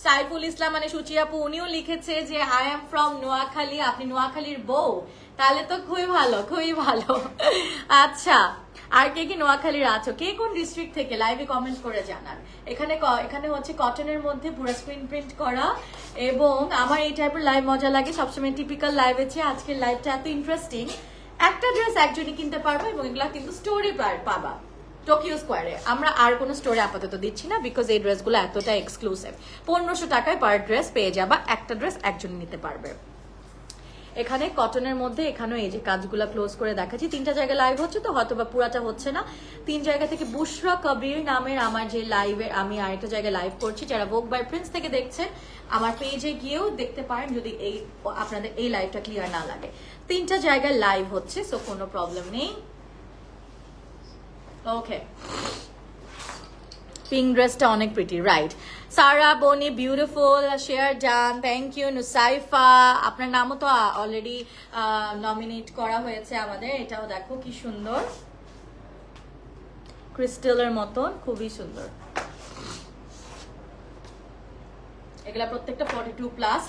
A: সাইফুল ইসলাম মানে সুচি আপু, উনিও লিখেছে যে আই এম ফ্রম নোয়াখালী, আপনি নোয়াখালীর বউ, তাহলে তো খুবই ভালো, খুবই ভালো। আচ্ছা, আর কে কি নোয়াখালীর আছো, কে কোন ডিস্ট্রিক্ট থেকে, লাইভে কমেন্ট করে জানান। এখানে হচ্ছে কটনের মধ্যে পুরো স্ক্রিন প্রিন্ট করা, এবং আমার এই টাইপের লাইভ মজা লাগে সবসময়, টিপিক্যাল লাইভের চেয়ে আজকের লাইভটা এত ইন্টারেস্টিং। একটা ড্রেস একজনই কিনতে পারবো, এবং এগুলা কিন্তু স্টোরে পাবা টোকিও স্কোয়ারে। আমরা আর কোনো স্টোরে আপাতত দিচ্ছি না, বিকজ এই ড্রেসগুলো এতটা এক্সক্লুসিভ। 1500 টাকায় পার ড্রেস পেয়ে যাবা, একটা ড্রেস একজন নিতে পারবে। এখানে কটনের মধ্যে এখানেও এই যে কাজগুলো ক্লোজ করে দেখাচ্ছি। 3টা জায়গায় লাইভ হচ্ছে তো, হয়তো বা পুরাটা হচ্ছে না। 3 জায়গা থেকে বুশরা কবির নামের আমার যে লাইভে, আমি আরেকটা জায়গায় লাইভ করছি, যারা ভোগ বাই প্রিন্স থেকে দেখছেন আমার পেজে গিয়েও দেখতে পারেন, যদি আপনাদের এই লাইভটা ক্লিয়ার না লাগে। 3টা জায়গায় লাইভ হচ্ছে, সো কোনো প্রবলেম নেই। ওকে, পিঙ্ক ড্রেসটা অনেক pretty, right. Sara Boni beautiful, share জান, থ্যাংক ইউ। নুসাইফা, আপনার নামও তো অলরেডি নমিনেট করা হয়েছে আমাদের। এটাও দেখো কি সুন্দর, ক্রিস্টালের মতন, খুবই সুন্দর। এগুলা প্রত্যেকটা 42+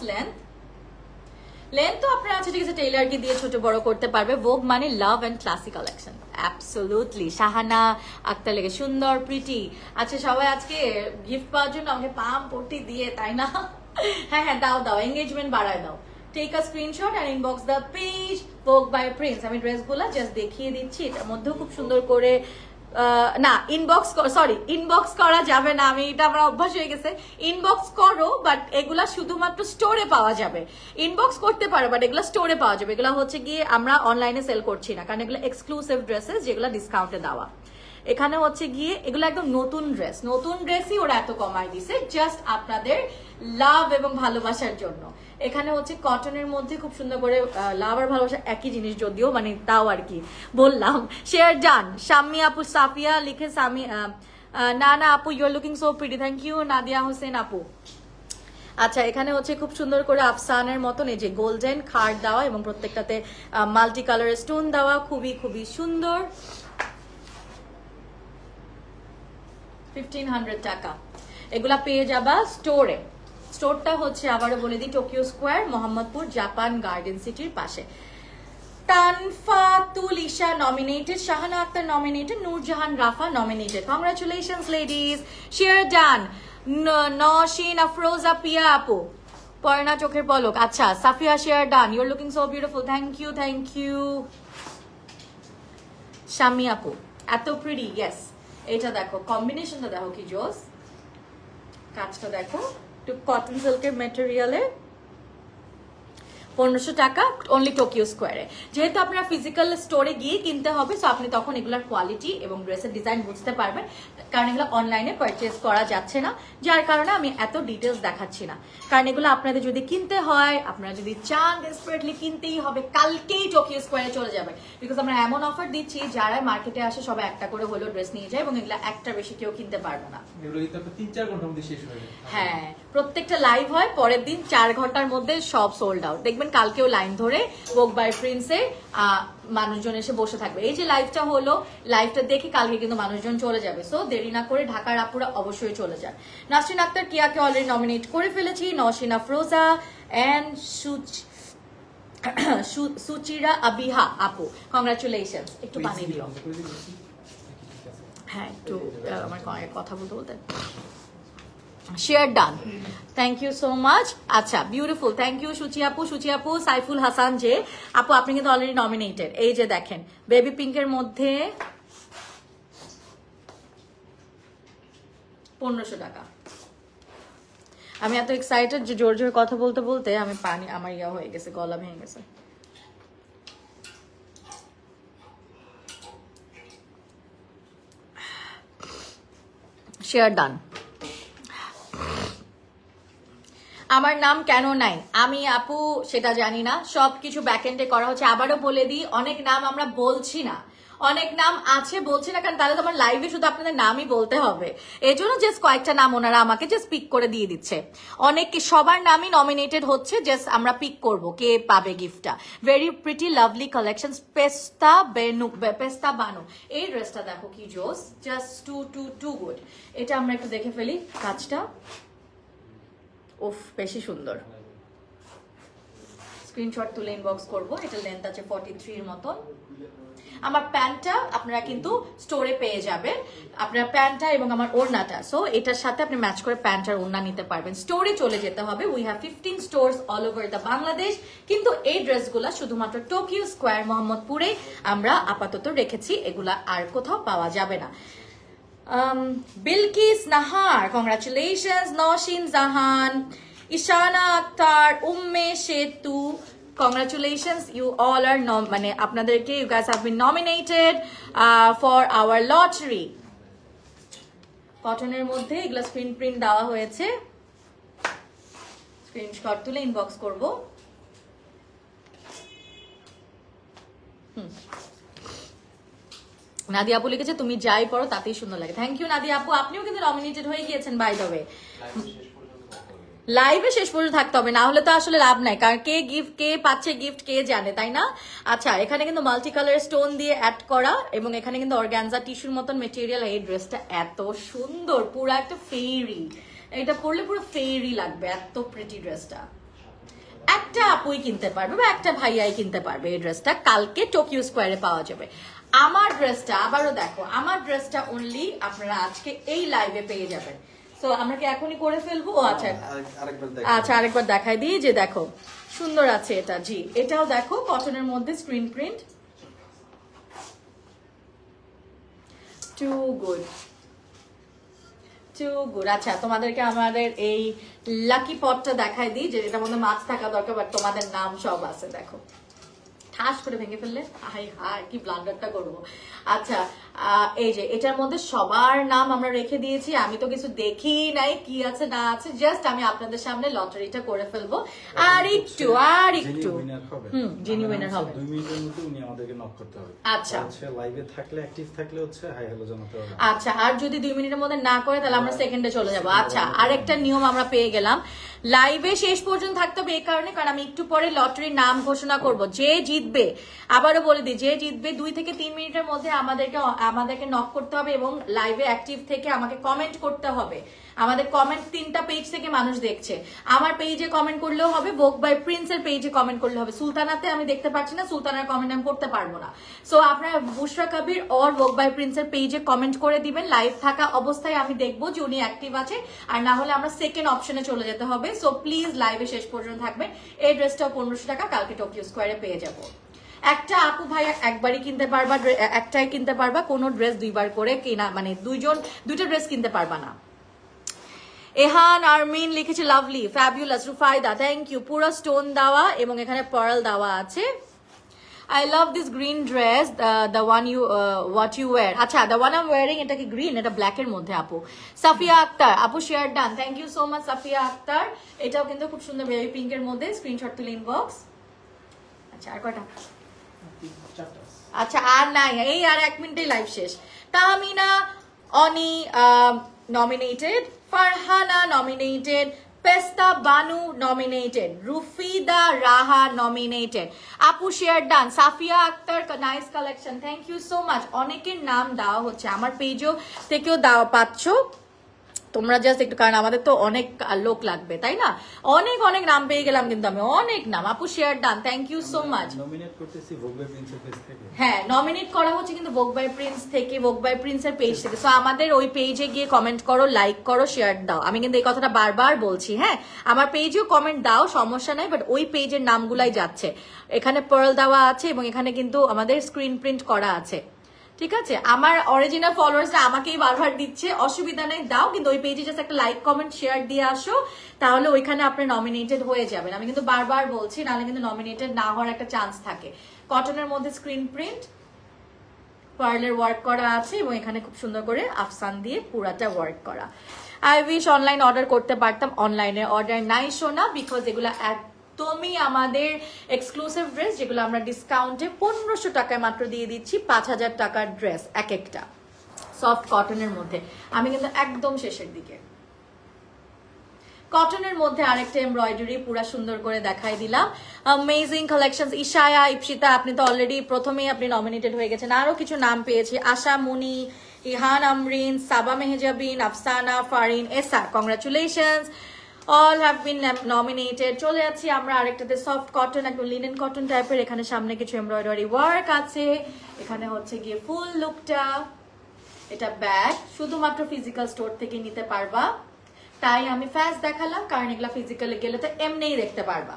A: লেন্থ তো আপনার আছে, ঠিক আছে, টেইলারকে দিয়ে ছোট বড় করতে পারবে। ভোগ মানে love and classic collection, absolutely. Shahana Akter লেগে সুন্দর, প্রিটি। আচ্ছা, সবাই আজকে গিফট পাওয়ার জন্য আমাকে পাম পট্টি দিয়ে, তাই না? হ্যাঁ হ্যাঁ, দাও, এঙ্গেজমেন্ট বাড়ায় দাও। Take a screenshot and inbox the page ভোগ বাই প্রিন্স। আমি ড্রেসগুলো জাস্ট দেখিয়ে দিচ্ছি, এটার মধ্যেও খুব সুন্দর করে না ইনবক্স করা যাবে না, আমি এটা আমার অভ্যাস হয়ে গেছে। ইনবক্স করো, বাট এগুলা শুধুমাত্র স্টোরে পাওয়া যাবে। ইনবক্স করতে পারো, বাট এগুলা স্টোরে পাওয়া যাবে। এগুলা হচ্ছে গিয়ে আমরা অনলাইনে সেল করছি না, কারণ এগুলো এক্সক্লুসিভ ড্রেসেস, যেগুলো ডিসকাউন্টে দেওয়া। এখানে হচ্ছে গিয়ে এগুলো একদম নতুন ড্রেসই ওরা এত কমায় দিছে, জাস্ট আপনাদের লাভ এবং ভালোবাসার জন্য। এখানে হচ্ছে কটনের মধ্যে খুব সুন্দর করে লাভ আর ভালোবাসা একই জিনিস, যদিও মানে তাও আর কি বললাম। Share done. শাম্মি আপু, সাফিয়া লিখে সামি, না আপু you are looking so pretty, thank you. Nadia Hossain আপু। আচ্ছা, এখানে হচ্ছে খুব সুন্দর করে আফসানের মতন এই যে গোল্ডেন খার্ড দেওয়া, এবং প্রত্যেকটাতে মাল্টি কালারের স্টোন দেওয়া, খুবই খুবই সুন্দর। 1500 টাকা। এগুলা পেয়ে যাবা স্টোরে। স্টোরটা হচ্ছে আবারও বলে দিই, Tokyo square, Mohammadpur, Japan garden সিটির পাশে। Tanfatul Isha nominated, Shahana Akter nominated, Nurjahan Rafa nominated. Congratulations ladies. Share done. Nashin Afroza Piya আপু, পয়না চোখের পলক। আচ্ছা, Safia share done, you are looking so beautiful, thank you. Shami আপু, এত প্রিটি, ইয়েস। এটা দেখো, কম্বিনেশনটা দেখো কি জোস, কাজটা দেখো, একটু কটন সিল্কের মেটেরিয়ালে। 1500 টাকা অনলি টোকিও স্কোয়ারে। যেহেতু আপনারা ফিজিক্যাল স্টোরে গিয়ে কিনতে হবে, সো আপনি তখন এগুলোর কোয়ালিটি এবং ড্রেসের ডিজাইন বুঝতে পারবেন, কারণ এগুলো অনলাইনে পারচেজ করা যাচ্ছে না, যার কারণে আমি এত ডিটেলস দেখাচ্ছি না। কারণ এগুলো আপনাদের যদি কিনতে হয়, আপনারা যদি চান ডেসপারেটলি কিনতেই হবে, কালকেই টোকিও স্কোয়ারে চলে যাবে, বিকজ আমরা এমন অফার দিচ্ছি যারা মার্কেটে আসে সবাই একটা করে হলো ড্রেস নিয়ে যায়, এবং এগুলো একটা বেশি কেউ কিনতে পারবে না। হ্যাঁ, প্রত্যেকটা লাইভ হয় পরের দিন 4 ঘন্টার মধ্যে সব সোল্ড আউট। দেখবেন কালকেও লাইন ধরে ভোগ বাই প্রিন্সে মানুষজন এসে বসে থাকবে। এই যে লাইভটা হলো, লাইভটা দেখে কালকে কিন্তু মানুষজন চলে যাবে, সো দেরি না করে ঢাকার আপুরা অবশ্যই চলে যান। নাসরিন আক্তার কিয়াকে অলরেডি নমিনেট করে ফেলেছি, নশিন আফরোজা এন্ড সুচিরা আবিহা আপু, কংগ্রাচুলেশন। একটু বানিয়ে দিও, হ্যাঁ একটু আমার কথা বলতে share done, thank you so much. আচ্ছা, বিউটিফুল, থ্যাংক ইউ সুচি আপু। সাইফুল হাসান যে আপু, আপনি কিন্তু অলরেডি নমিনেটেড। এই যে দেখেন, বেবি পিঙ্কের মধ্যে 1500 টাকা। আমি এত এক্সাইটেড যে জোর জোর কথা বলতে বলতে আমি পানি, আমার ইয়া হয়ে গেছে, গলা ভেঙে গেছে। Share done. আমার নাম কেন নাই আমি আপু সেটা জানি না, সবকিছু ব্যাকএন্ডে করা হচ্ছে। আবারও বলে দিই, অনেক নাম আমরা বলছি না, অনেক নাম আছে বলছি না, কারণ তাহলে তো আমার লাইভে শুধু আপনাদের নামই বলতে হবে। এই জন্য জাস্ট কয়েকটা নাম ওনারা আমাকে জাস্ট পিক করে দিয়ে দিচ্ছে। অনেকে সবার নামই নমিনেটেড হচ্ছে, জাস্ট আমরা পিক করব কে পাবে গিফটটা। ভেরি প্রিটি লাভলি কালেকশন, পেস্তা বানু। এই ড্রেসটা দেখো কি জোস, জাস্ট টু গুড। এটা আমরা একটু দেখে ফেলি কাজটা। উফ, বেশি সুন্দর। স্ক্রিনশট তুলে ইনবক্স করবো। এটা লেন্থ আছে 43 এর মতন। আমার প্যান্টটা আপনারা কিন্তু স্টোরে পেয়ে যাবেন, আপনার প্যান্টটা এবং আমার ওড়নাটা। সো এটার সাথে আপনি ম্যাচ করে প্যান্ট আর ওড়না নিতে পারবেন। স্টোরে চলে যেতে হবে। We have 15 stores all over the Bangladesh, কিন্তু এই ড্রেসগুলা শুধুমাত্র টোকিও স্কোয়ার মোহাম্মদপুরে আমরা আপাতত রেখেছি, এগুলা আর কোথাও পাওয়া যাবে না। Bilkis Nahar, congratulations. Noshin Zahan, Ishana Akhtar, Umme Shetu, congratulations. You all are you guys have been nominated for our lottery. কটনের মধ্যে এগুলা স্ক্রিন প্রিন্ট দেওয়া হয়েছে, স্ক্রিনশট তুলে ইনবক্স করব। নাদিয়া আপু লিখেছে তুমি যাই পড়ো তাতেই সুন্দর লাগে। থ্যাংক ইউ নাদিয়া আপু, আপনিও কিন্তু নমিনেটেড হয়ে গিয়েছেন বাই দ্য ওয়ে। লাইভে শেষ পর্যন্ত থাকতে হবে, না হলে তো আসলে লাভ নাই, কারণ কে পাচ্ছে গিফট কে জানে, তাই না? আচ্ছা, এখানে কিন্তু মাল্টি কালার স্টোন দিয়ে অ্যাড করা, এবং এখানে কিন্তু অর্গানজা টিস্যুর মতন মেটেরিয়াল। এই ড্রেসটা এত সুন্দর, পুরো একটা ফেরি, এটা পরলে পুরো ফেরি লাগবে, এত প্রিটি ড্রেসটা। একটা আপুই কিনতে পারবে বা একটা ভাইয়াই কিনতে পারবে এই ড্রেসটা, কালকে টোকিও স্কোয়ারে পাওয়া যাবে। আমার ড্রেসটা আবারও দেখো, আমার ড্রেসটা অনলি আপনারা আজকে এই লাইভে পেয়ে যাবেন। সো আমরা কি এখনই করে ফেলবো? আচ্ছা আরেকবার দেখাই দিই, যে দেখো সুন্দর আছে এটা। জি, এটাও দেখো কটনের মধ্যে স্ক্রিন প্রিন্ট, টু গুড। আচ্ছা, তোমাদেরকে আমাদের এই লাকি পটটা দেখাই দিই, যে এটার মধ্যে মাছ থাকা দরকার, বাট তোমাদের নাম সব আছে। দেখো ঠাস করে ভেঙে ফেললে, হাই হাই কি ব্লান্ডারটা করবো। আচ্ছা, এই যে এটার মধ্যে সবার নাম আমরা রেখে দিয়েছি। আমি তো কিছু দেখি নাই কি আছে না আছে, জাস্ট আমি আপনাদের সামনে লটারিটা করে ফেলবো। আর একটু যিনি উইনার হবে
B: 2 মিনিটের মধ্যে উনি আমাদেরকে নক করতে হবে।
A: আচ্ছা,
B: লাইভে থাকলে অ্যাক্টিভ থাকলে হচ্ছে হাই হ্যালো জানাতে হবে।
A: আচ্ছা, আর যদি 2 মিনিটের মধ্যে না করে তাহলে আমরা সেকেন্ডে চলে যাব। আচ্ছা, আরেকটা নিয়ম আমরা পেয়ে গেলাম, লাইভে শেষ পর্যন্ত থাকতে হবে। এই কারণে, কারণ আমি একটু পরে লটারির নাম ঘোষণা করব। যে জিতবে, আবারও বলে দিই, যে জিতবে 2 থেকে 3 মিনিটের মধ্যে আমাদেরকে নক করতে হবে এবং লাইভে অ্যাক্টিভ থেকে আমাকে কমেন্ট করতে হবে। আমাদের কমেন্ট 3টা পেজ থেকে মানুষ দেখছে। আমার পেজে কমেন্ট করলেও হবে, ভোগ বাই প্রিন্সের পেজে কমেন্ট করলে হবে। সুলতানাতে আমি দেখতে পাচ্ছি না, সুলতানার কমেন্ট আমি করতে পারবো না। সো আপনারা বুশরা কবির অর ভোগ বাই প্রিন্সের পেজে কমেন্ট করে দিবেন। লাইভ থাকা অবস্থায় আমি দেখবো যে উনি অ্যাক্টিভ আছে, আর না হলে আমরা সেকেন্ড অপশনে চলে যেতে হবে। সো প্লিজ লাইভে শেষ পর্যন্ত থাকবেন। এই ড্রেসটাও 1500 টাকা, কালকে টোকিও স্কোয়ারে পেয়ে যাবো। একটা আপু ভাই একবারই কিনতে পারবা, একটাই কিনতে পারবা, কোনো ড্রেস দুইবার করে কিনা, মানে দুইটা ড্রেস কিনতে পারবা না। এহান আরমিন লিখেছে lovely fabulous. Rufaida thank you. পুরো স্টোন দেওয়া এবং এখানে পার্ল দেওয়া আছে। I love this green dress, the one what you wear. আচ্ছা, the one I'm wearing এটা কি গ্রিন, এটা ব্ল্যাক এর মধ্যে আপু। সাফিয়া আক্তার আপু share done, thank you so much Safia Akter. এটাও কিন্তু খুব সুন্দর বেবি পিঙ্ক এর মধ্যে, স্ক্রিনশট তুলে ইনবক্স। আচ্ছা, আর কয়টা? আচ্ছা, আর নাই, এই আর 1 মিনিটেই লাইভ শেষ। তাহমিনা অনি nominated, Farhana nominated, Pesta Banu nominated, Rufida Raha nominated. Apu share done. Safia Akhtar, nice collection. Thank you so much. অনেকের নাম দেওয়া হচ্ছে, আমার পেজও থেকেও দেওয়া পাচ্ছ তোমরা, জাস্ট একটু, কারণ আমাদের তো অনেক লোক লাগবে, তাই না? অনেক নাম পেয়ে গেলাম কিন্তু আমি, অনেক নাম। আপু share done, thank you so much.
B: Nominate করতেছি ভোগ বাই প্রিন্সের পেজ থেকে।
A: হ্যাঁ, নমিনেট করা হচ্ছে কিন্তু ভোগ বাই প্রিন্স থেকে, ভোগ বাই প্রিন্সের পেজ থেকে। সো আমাদের ওই পেজে গিয়ে কমেন্ট করো, লাইক করো, শেয়ার দাও। আমি কিন্তু এই কথাটা বারবার বলছি। হ্যাঁ, আমার পেজেও কমেন্ট দাও, সমস্যা নাই, বাট ওই পেজের নামগুলাই যাচ্ছে। এখানে পার্ল দেওয়া আছে এবং এখানে কিন্তু আমাদের স্ক্রিন প্রিন্ট করা আছে, ঠিক আছে? আমার অরিজিনাল ফলোয়ার্সরা আমাকেই বারবার দিচ্ছে, অসুবিধা নেই, দাও, কিন্তু ওই পেজে জাস্ট একটা লাইক কমেন্ট শেয়ার দিয়ে আসো, তাহলে ওইখানে আপনি নমিনেটেড হয়ে যাবেন। আমি কিন্তু বারবার বলছি, নাহলে কিন্তু নমিনেটেড না হওয়ার একটা চান্স থাকে। কটনের মধ্যে স্ক্রিন প্রিন্ট, পার্লের ওয়ার্ক করা আছে এবং এখানে খুব সুন্দর করে আফসান দিয়ে পুরাটা ওয়ার্ক করা। আই উইশ অনলাইন অর্ডার করতে পারতাম, অনলাইনে অর্ডার নাই শোনা, বিকজ এগুলো একদমই আমাদের এক্সক্লুসিভ ড্রেস, যেগুলো আমরা ডিসকাউন্টে 1500 টাকায় মাত্র দিয়ে দিচ্ছি। 5000 টাকার ড্রেস এক একটা, সফট কটনের মধ্যে। আমি কিন্তু একদম শেষের দিকে কটনের মধ্যে আরেকটা এমব্রয়ডারি পুরা সুন্দর করে দেখাই দিলাম। Amazing collections. ইশায়া, ইপসিতা, আপনি তো অলরেডি প্রথমেই আপনি নমিনেটেড হয়ে গেছেন। আরো কিছু নাম পেয়েছি, আশা মুনি, ইহান আমরিন, সাবা মেহজাবিন, আফসানা, ফারিন, এসা, congratulations, all have been nominated. চলে যাচ্ছি আমরা আরেকটাতে, সফট কটন, একদম লিনেন কটন টাইপের। এখানে সামনে কিছু এমব্রয়ডারি ওয়ার্ক আছে, এখানে হচ্ছে গিয়ে ফুল লুকটা। এটা ব্যাগ, শুধুমাত্র ফিজিক্যাল স্টোর থেকে নিতে পারবা, তাই আমি ফাস্ট দেখালাম, কারণ এগুলা ফিজিক্যালি গেলে তো এমনিই দেখতে পারবা।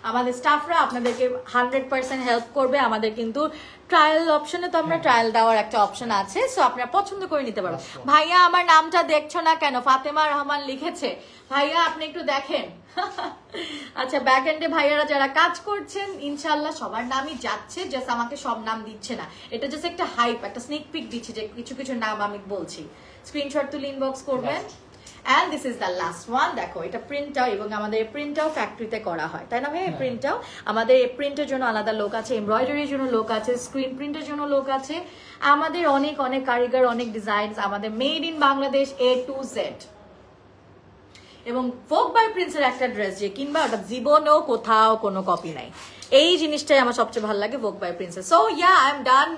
A: আমাদের স্টাফরা আপনাদেরকে 100% হেল্প করবে। আমাদের কিন্তু ট্রায়াল অপশনে তো আমরা ট্রায়াল দেওয়ার একটা অপশন আছে, সো আপনারা পছন্দ করে নিতে পারবেন। ভাইয়া আমার নামটা দেখছো না কেন? ফাতেমা রহমান লিখেছে। ভাইয়া আপনি একটু দেখেন। আচ্ছা, ব্যাক এন্ডে ভাইয়ারা যারা কাজ করছেন ইনশাল্লাহ সবার নামই যাচ্ছে, জাস্ট আমাকে সব নাম দিচ্ছে না। এটা জাস্ট একটা হাইপ, একটা স্নিক পিক দিচ্ছে যে কিছু কিছু নাম আমি বলছি। স্ক্রিনশট তুলে ইনবক্স করবেন। And this is the last one. দেখো এটা প্রিন্টটাও, এবং আমাদের প্রিন্টটাও ফ্যাক্টরিতে করা হয়, তাই না ভাই? প্রিন্টটাও আমাদের প্রিন্টের জন্য আলাদা লোক আছে, এমব্রয়ডারির জন্য লোক আছে, স্ক্রিন প্রিন্টের জন্য লোক আছে। আমাদের অনেক অনেক কারিগর, অনেক ডিজাইন, আমাদের made in Bangladesh A to Z। এবং ভোগ বাই প্রিন্সের একটা ড্রেস যে কিনবা, ওটা জীবনেও কোথাও কোনো কপি নাই। এই জিনিসটাই আমার সবচেয়ে ভালো লাগে ভোগ বাই প্রিন্সের। So yeah, I am done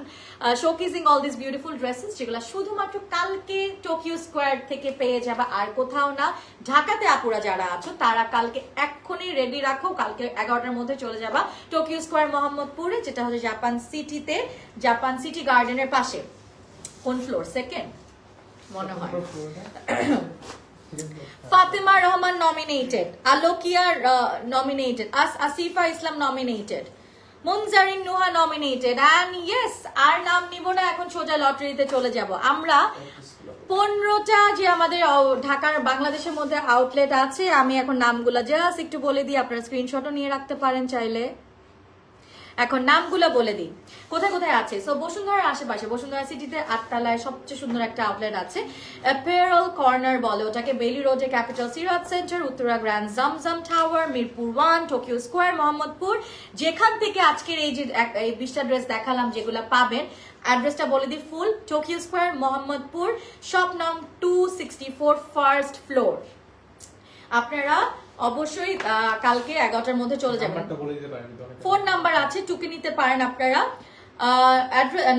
A: showcasing all this beautiful dresses, যেগুলো শুধুমাত্র কালকে টোকিও স্কোয়ার থেকে পেয়ে যাবে, আর কোথাও না। ঢাকাতে আপুরা যারা আছো তারা কালকে এক্ষুনি রেডি রাখো, কালকে 11টার মধ্যে চলে যাবা টোকিও স্কোয়ার মোহাম্মদপুরে, যেটা হচ্ছে জাপান সিটিতে, জাপান সিটি গার্ডেনের পাশে। কোন ফ্লোর? সেকেন্ড মনে হয়। Fatema Rahman nominated, Alokia nominated, Asifa Islam nominated, Munjarin Nuha nominated, and yes, আর নাম নিব না, এখন সোজা লটারিতে চলে যাব আমরা। 15টা যে আমাদের ঢাকার বাংলাদেশের মধ্যে আউটলেট আছে, আমি এখন নামগুলা জাস্ট একটু বলে দিই, আপনারা স্ক্রিনশটও নিয়ে রাখতে পারেন চাইলে। এখন নামগুলো বলে দিই কোথায় কোথায় আছে। সো বসুন্ধরার আশেপাশে, বসুন্ধরা সিটিতে 8তলায় সবচেয়ে সুন্দর একটা আউটলেট আছে, অ্যাপেরাল কর্নার বলে ওটাকে, বেলি রোডে capital Sirat centre, Uttara grand Zamzam tower, Mirpur 1, Tokyo square Mohammadpur. যেখান থেকে আজকের এই যে 20টা ড্রেস দেখালাম যেগুলো পাবেন, অ্যাড্রেসটা বলে দিই ফুল, টোকিও স্কোয়ার মোহাম্মদপুর, শপ নং 264, ফার্স্ট ফ্লোর। আপনারা অবশ্যই কালকে 11টার মধ্যে চলে যাবেন। ফোন নাম্বার আছে, টুকে নিতে পারেন আপনারা।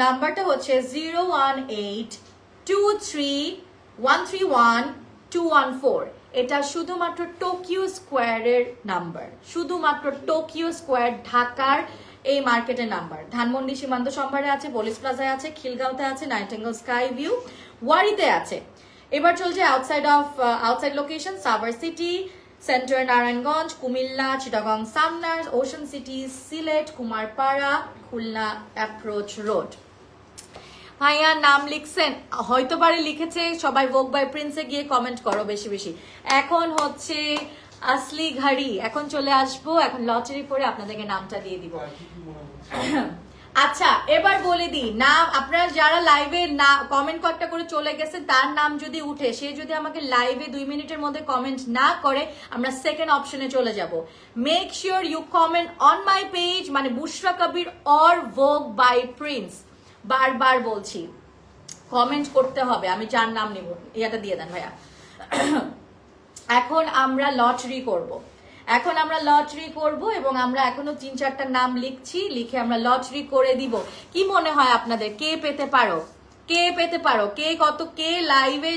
A: নাম্বারটা হচ্ছে 01823131214। এটা শুধুমাত্র টোকিও স্কোয়ারের নাম্বার, শুধুমাত্র টোকিও স্কোয়ার ঢাকার এই মার্কেটের নাম্বার। ধানমন্ডি সীমান্ত সম্ভারে আছে, পুলিশ প্লাজায় আছে, খিলগাঁওতে আছে, নাইটিঙ্গেল স্কাই ভিউ, ওয়ারিতে আছে। এবার চলছে outside location, Savar city centre, Narayanganj, Comilla, Chittagong Sanmar, ocean city, Sylhet, Kumarpara, Khulna approach road. ভাইয়া নাম লিখছেন? হয়তো পারে লিখেছে সবাই। ভোগ বাই প্রিন্সে গিয়ে কমেন্ট করো বেশি বেশি। এখন হচ্ছে আসলি ঘাড়ি, এখন চলে আসবো, এখন লটারি করে আপনাদেরকে নামটা দিয়ে দিব। আচ্ছা, এবার বলে দিই নাম। আপনারা যারা লাইভে না কমেন্ট কয়েকটা করে চলে গেছে, তার নাম যদি উঠে, সে যদি আমাকে লাইভে 2 মিনিটের মধ্যে কমেন্ট না করে, আমরা সেকেন্ড অপশনে চলে যাব। Make sure you comment on my page, মানে Bushra Kabir or Vogue by Prince. বারবার বলছি, কমেন্ট করতে হবে। আমি যার নাম নিব, ইয়াটা দিয়ে দেন ভাইয়া। এখন আমরা লটারি করব। এবং আমরা এখনো 3-4টা নাম লিখছি, লিখে আমরা লটারি করে দিব। কি মনে হয় আপনাদের, কে পেতে পারো? কে লাইভে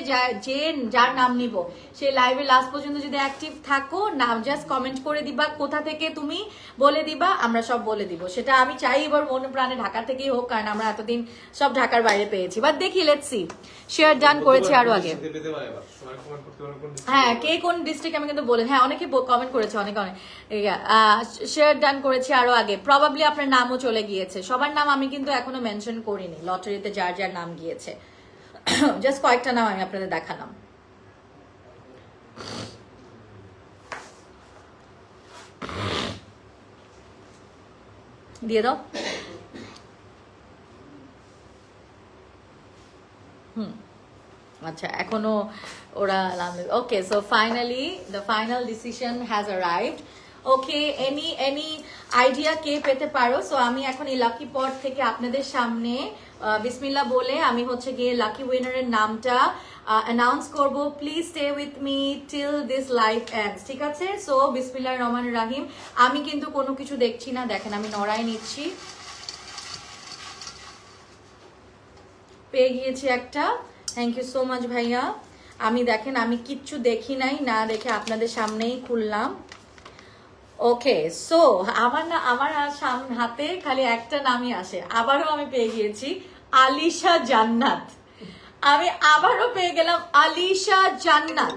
A: যার নাম নিব, সে লাইভে লাস্ট পর্যন্ত যদি অ্যাক্টিভ থাকো, নাম জাস্ট কমেন্ট করে দিবা, কোথা থেকে তুমি বলে দিবা, আমরা সব বলে দিব। সেটা আমি চাই এবার মন প্রাণে ঢাকা থেকেই হোক, কারণ আমরা এতদিন সব ঢাকার বাইরে পেয়েছি। বাট দেখি, লেটস সি। শেয়ার ডান করেছি আরো আগে। হ্যাঁ, কে কোন ডিস্ট্রিক্ট আমি কিন্তু বলে, হ্যাঁ অনেকে কমেন্ট করেছে, অনেক শেয়ার ডান করেছি আরো আগে। প্রবাবলি আপনার নামও চলে গিয়েছে। সবার নাম আমি কিন্তু এখনো মেনশন করিনি লটারিতে যার যার নাম গিয়েছে। জাস্ট কয়েকটা নাম আমি আপনাদের দেখালাম। দিয়ে দাও। আচ্ছা এখনো ওরা okay so finally the final decision has arrived okay any idea কে পেতে পারো সো আমি এখন এই লাকি পট থেকে আপনাদের সামনে বিসমিল্লাহ বলে আমি হচ্ছে গিয়ে লাকি উইনারের নামটা অ্যানাউন্স করব please stay with me till this life ends ঠিক আছে সো বিসমিল্লাহির রহমানির রহিম আমি কিন্তু কোনো কিছু দেখছি না দেখেন আমি নড়াই নিচ্ছি পেয়ে গিয়েছি একটা থ্যাংক ইউ সো মাচ ভাইয়া আমি দেখেন আমি কিচ্ছু দেখি নাই না দেখে আপনাদের সামনেই খুললাম ওকে সো আমার হাতে খালি একটা নামই আসে আবারও আমি পেয়ে গিয়েছি আলিশা জান্নাত আমি আবারও পেয়ে গেলাম আলিশা জান্নাত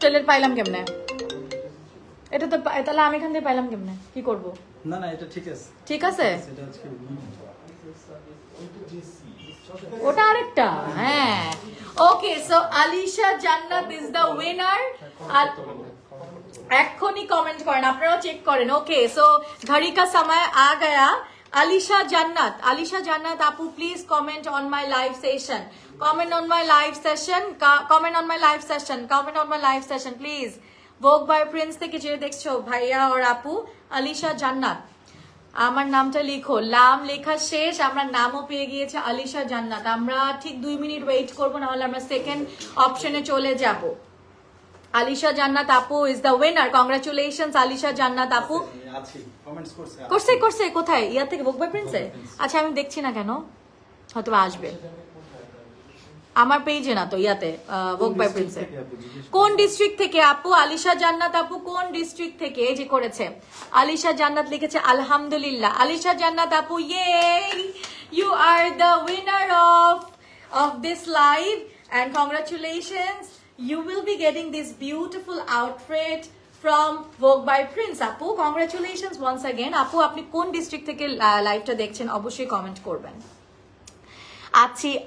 A: টয়লেট পাইলাম কেমনে এটা তো তাহলে আমি এখান থেকে পাইলাম কেমনে কি করব
B: না না এটা ঠিক আছে
A: ঠিক আছে
B: এটা হচ্ছে
A: ওটা আরেকটা হ্যাঁ ওকে সো আলিশা জান্নাত ইজ দ্য উইনার আর এখনই কমেন্ট করেন আপনারাও চেক করেন ওকে সো ঘড়ি কা সময় আ গয়া আলিশা জান্নাত আপু please comment on my live session comment on my live session comment on my live session comment on my live session please ভোগ বাই প্রিন্স থেকে যে দেখছো ভাইয়া আর আপু আলিশা জান্নাত আমার নামটা লিখো নাম লেখা শেষ আমরা নামও পেয়ে গিয়েছে আলিশা জান্নাত আমরা ঠিক 2 মিনিট ওয়েট করবো না হলে আমরা সেকেন্ড অপশনে চলে যাব আলিশা জান্নাত আপু is the winner congratulations Alisha Jannat আপু করছে কোথায় ইয়া থেকে ভোগ বাই প্রিন্সে আচ্ছা আমি দেখছি না কেন হয়তো আসবে আমার পেজে না তো ইয়াতে ভোগ বাই প্রিন্সে কোন ডিস্ট্রিক্ট থেকে আপু আলিশা জান্নাত আপু কোন ডিস্ট্রিক্ট থেকে এই যে করেছে আলিশা জান্নাত লিখেছে আলহামদুলিল্লাহ আলিশা জান্নাত আপু ইয়ে you are the winner of this live and congratulations you will be getting this beautiful outfit from Vogue by Prince আপু congratulations once again আপু আপনি কোন ডিস্ট্রিক্ট থেকে লাইভটা দেখছেন অবশ্যই কমেন্ট করবেন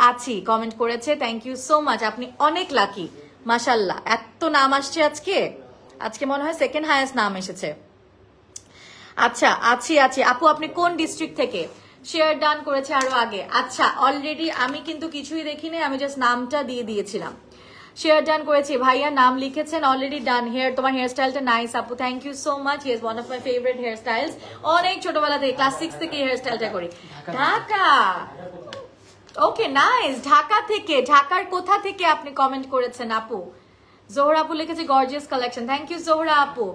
A: আছি কমেন্ট করেছে থ্যাংক ইউ সো মাচ আপনি অনেক লাকি মাশাআল্লাহ এত নাম আসছে আজকে মনে হয় সেকেন্ড হাইয়েস্ট নাম এসেছে আচ্ছা আছি আপু আপনি কোন ডিস্ট্রিক্ট থেকে শেয়ার ডান করেছে আরো আগে আচ্ছা অলরেডি আমি কিন্তু কিছুই দেখিনি আমি জাস্ট নামটা দিয়ে দিয়েছিলাম শেয়ার ডান করেছি ভাইয়া নাম লিখেছেন অলরেডি ডান হেয়ার তোমার হেয়ার স্টাইলটা নাইস আপু thank you so much he is one of my favourite hair styles অনেক ছোটবেলা থেকে ক্লাস 6 থেকে হেয়ার স্টাইলটা করি ঢাকা ওকে নাইস ঢাকার কোথা থেকে আপনি কমেন্ট করেছেন আপু জোহরা আপু লিখেছে gorgeous collection thank you Zohra আপু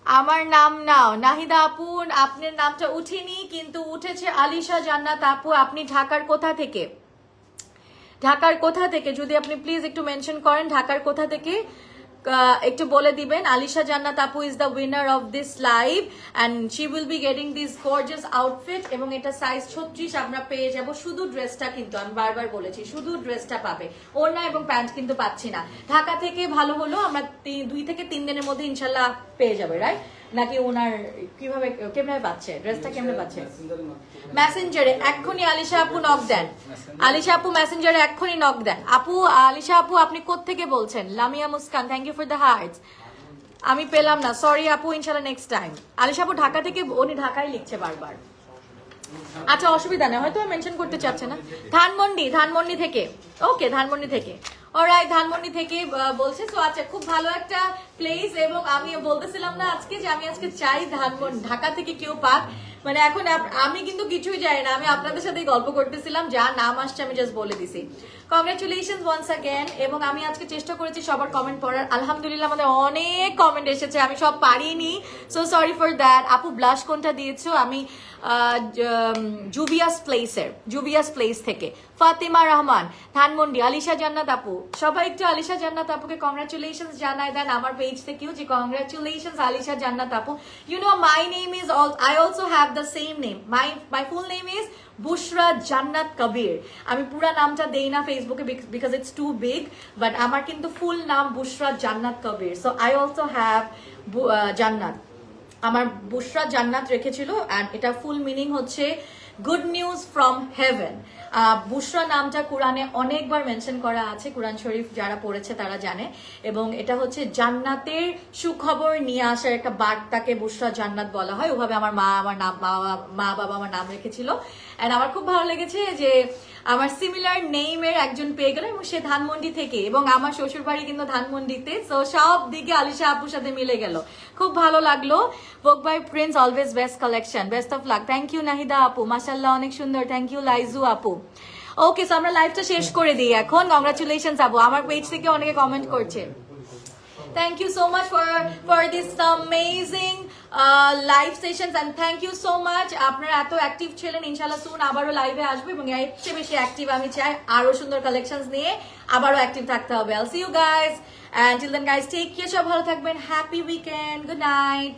A: আমার নাম নাও নাহিদা আপু আপনার নামটা উঠেনি কিন্তু উঠেছে আলিশা জান্নাত আপু আপনি ঢাকার কোথা থেকে যদি আপনি প্লিজ একটু মেনশন করেন ঢাকার কোথা থেকে একটু বলে দিবেন আলিশা জান্নাত আপু is the winner of this live and she will be getting this gorgeous outfit এবং এটা সাইজ 36 আমরা পেয়ে যাব শুধু ড্রেসটা কিন্তু আমি বারবার বলেছি শুধু ড্রেসটা পাবে ওড়না এবং প্যান্ট কিন্তু পাচ্ছি না ঢাকা থেকে ভালো হলো আমরা 2 থেকে 3 দিনের মধ্যে ইনশাআল্লাহ পেয়ে যাবে রাইট নাকি ওনার কেমনে পাচ্ছে ড্রেসটা কেমনে পাচ্ছে মেসেঞ্জারে এক্ষুনি আলিশা আপু নক দেন আলিশা আপু মেসেঞ্জারে এক্ষুনি নক দেন আপু আলিশা আপু আপনি কোত্থেকে বলছেন Lamia Muskan thank you for the hearts আমি পেলাম না সরি আপু ইনশাআল্লাহ নেক্সট টাইম আলিশা আপু ঢাকা থেকে উনি ঢাকায় লিখছে বারবার আচ্ছা অসুবিধা নেই হয়তো মেনশন করতে চাচ্ছে না ধানমন্ডি থেকে ওকে ধানমন্ডি থেকে অলরাইট ধানমন্ডি থেকে বলছে তো আচ্ছা খুব ভালো একটা প্লেস এবং আমি বলতেছিলাম না আজকে যে আমি আজকে চাই ঢাকা থেকে কেউ পাক মানে এখন আমি কিন্তু কিছুই জানি না আমি আপনাদের সাথে গল্প করতেছিলাম যা নাম আসছে আমি জাস্ট বলে দিছি কংগ্রাচুলেশনস ওয়ান্স अगेन এবং আমি আজকে চেষ্টা করেছি সবার কমেন্ট পড়ার আলহামদুলিল্লাহ আমাদের অনেক কমেন্ট এসেছে আমি সব পারিনি সো সরি ফর দ্যাট আপু ব্লাশ কোনটা দিয়েছো আমি জুবিয়াস প্লেস থেকে ফাতিমা রহমান ধানমন্ডি আলিশা জান্নাত আপু সবাই একটু আলিশা জান্নাত আপুকে কংগ্রাচুলেশনস জানাই দেন আমার পেজ থেকেও যে কংগ্রাচুলেশনস আলিশা জান্নাত আপু you know my name is I also have the same name my full name is Bushra Jannat Kabir আমি পুরো নামটা দেই না ফেসবুকে because it's too big but আমার কিন্তু ফুল নাম Bushra Jannat Kabir so I also have Jannat আমার বুশরা জান্নাত রেখেছিল এন্ড এটা ফুল মিনিং হচ্ছে good news from heaven Bushra নামটা কোরআনে অনেকবার মেনশন করা আছে, কোরআন শরীফ যারা পড়েছে তারা জানে, এবং এটা হচ্ছে জান্নাতের সুখবর নিয়ে আসার একটা বার্তাকে বুশরা জান্নাত বলা হয়। ওভাবে আমার মা বাবা আমার নাম রেখেছিল। এন্ড আমার খুব ভালো লেগেছে যে আমার সিমিলার নেইমের একজন পেয়ে গেল, এবং সে ধানমন্ডি থেকে, এবং আমার শ্বশুর বাড়ি কিন্তু ধানমন্ডিতে, সো সব দিকে আলিশা আপুর সাথে মিলে গেল, খুব ভালো লাগলো। Vogue by Prince always best collection, best of luck. Thank you Nahida আপু, মাশাআল্লাহ অনেক সুন্দর। থ্যাংক ইউ লাইজু আপু। ওকে, সো আমরা লাইভটা শেষ করে দিই এখন। কংগ্রাচুলেশনস আপু, আমার পেজ থেকে অনেকে কমেন্ট করছে। Thank you so much for this amazing live sessions, and thank you so much. আপনারা এত অ্যাক্টিভ ছিলেন, ইনশাআল্লাহ সুন আবারও লাইভে আসবো, এবং এর চেয়ে বেশি অ্যাক্টিভ আমি চাই, আরো সুন্দর কালেকশনস নিয়ে আবারও অ্যাক্টিভ থাকতে হবে। I'll see you guys, and till then guys take care, সব ভালো থাকবেন, হ্যাপি উইকেন্ড, গুড নাইট।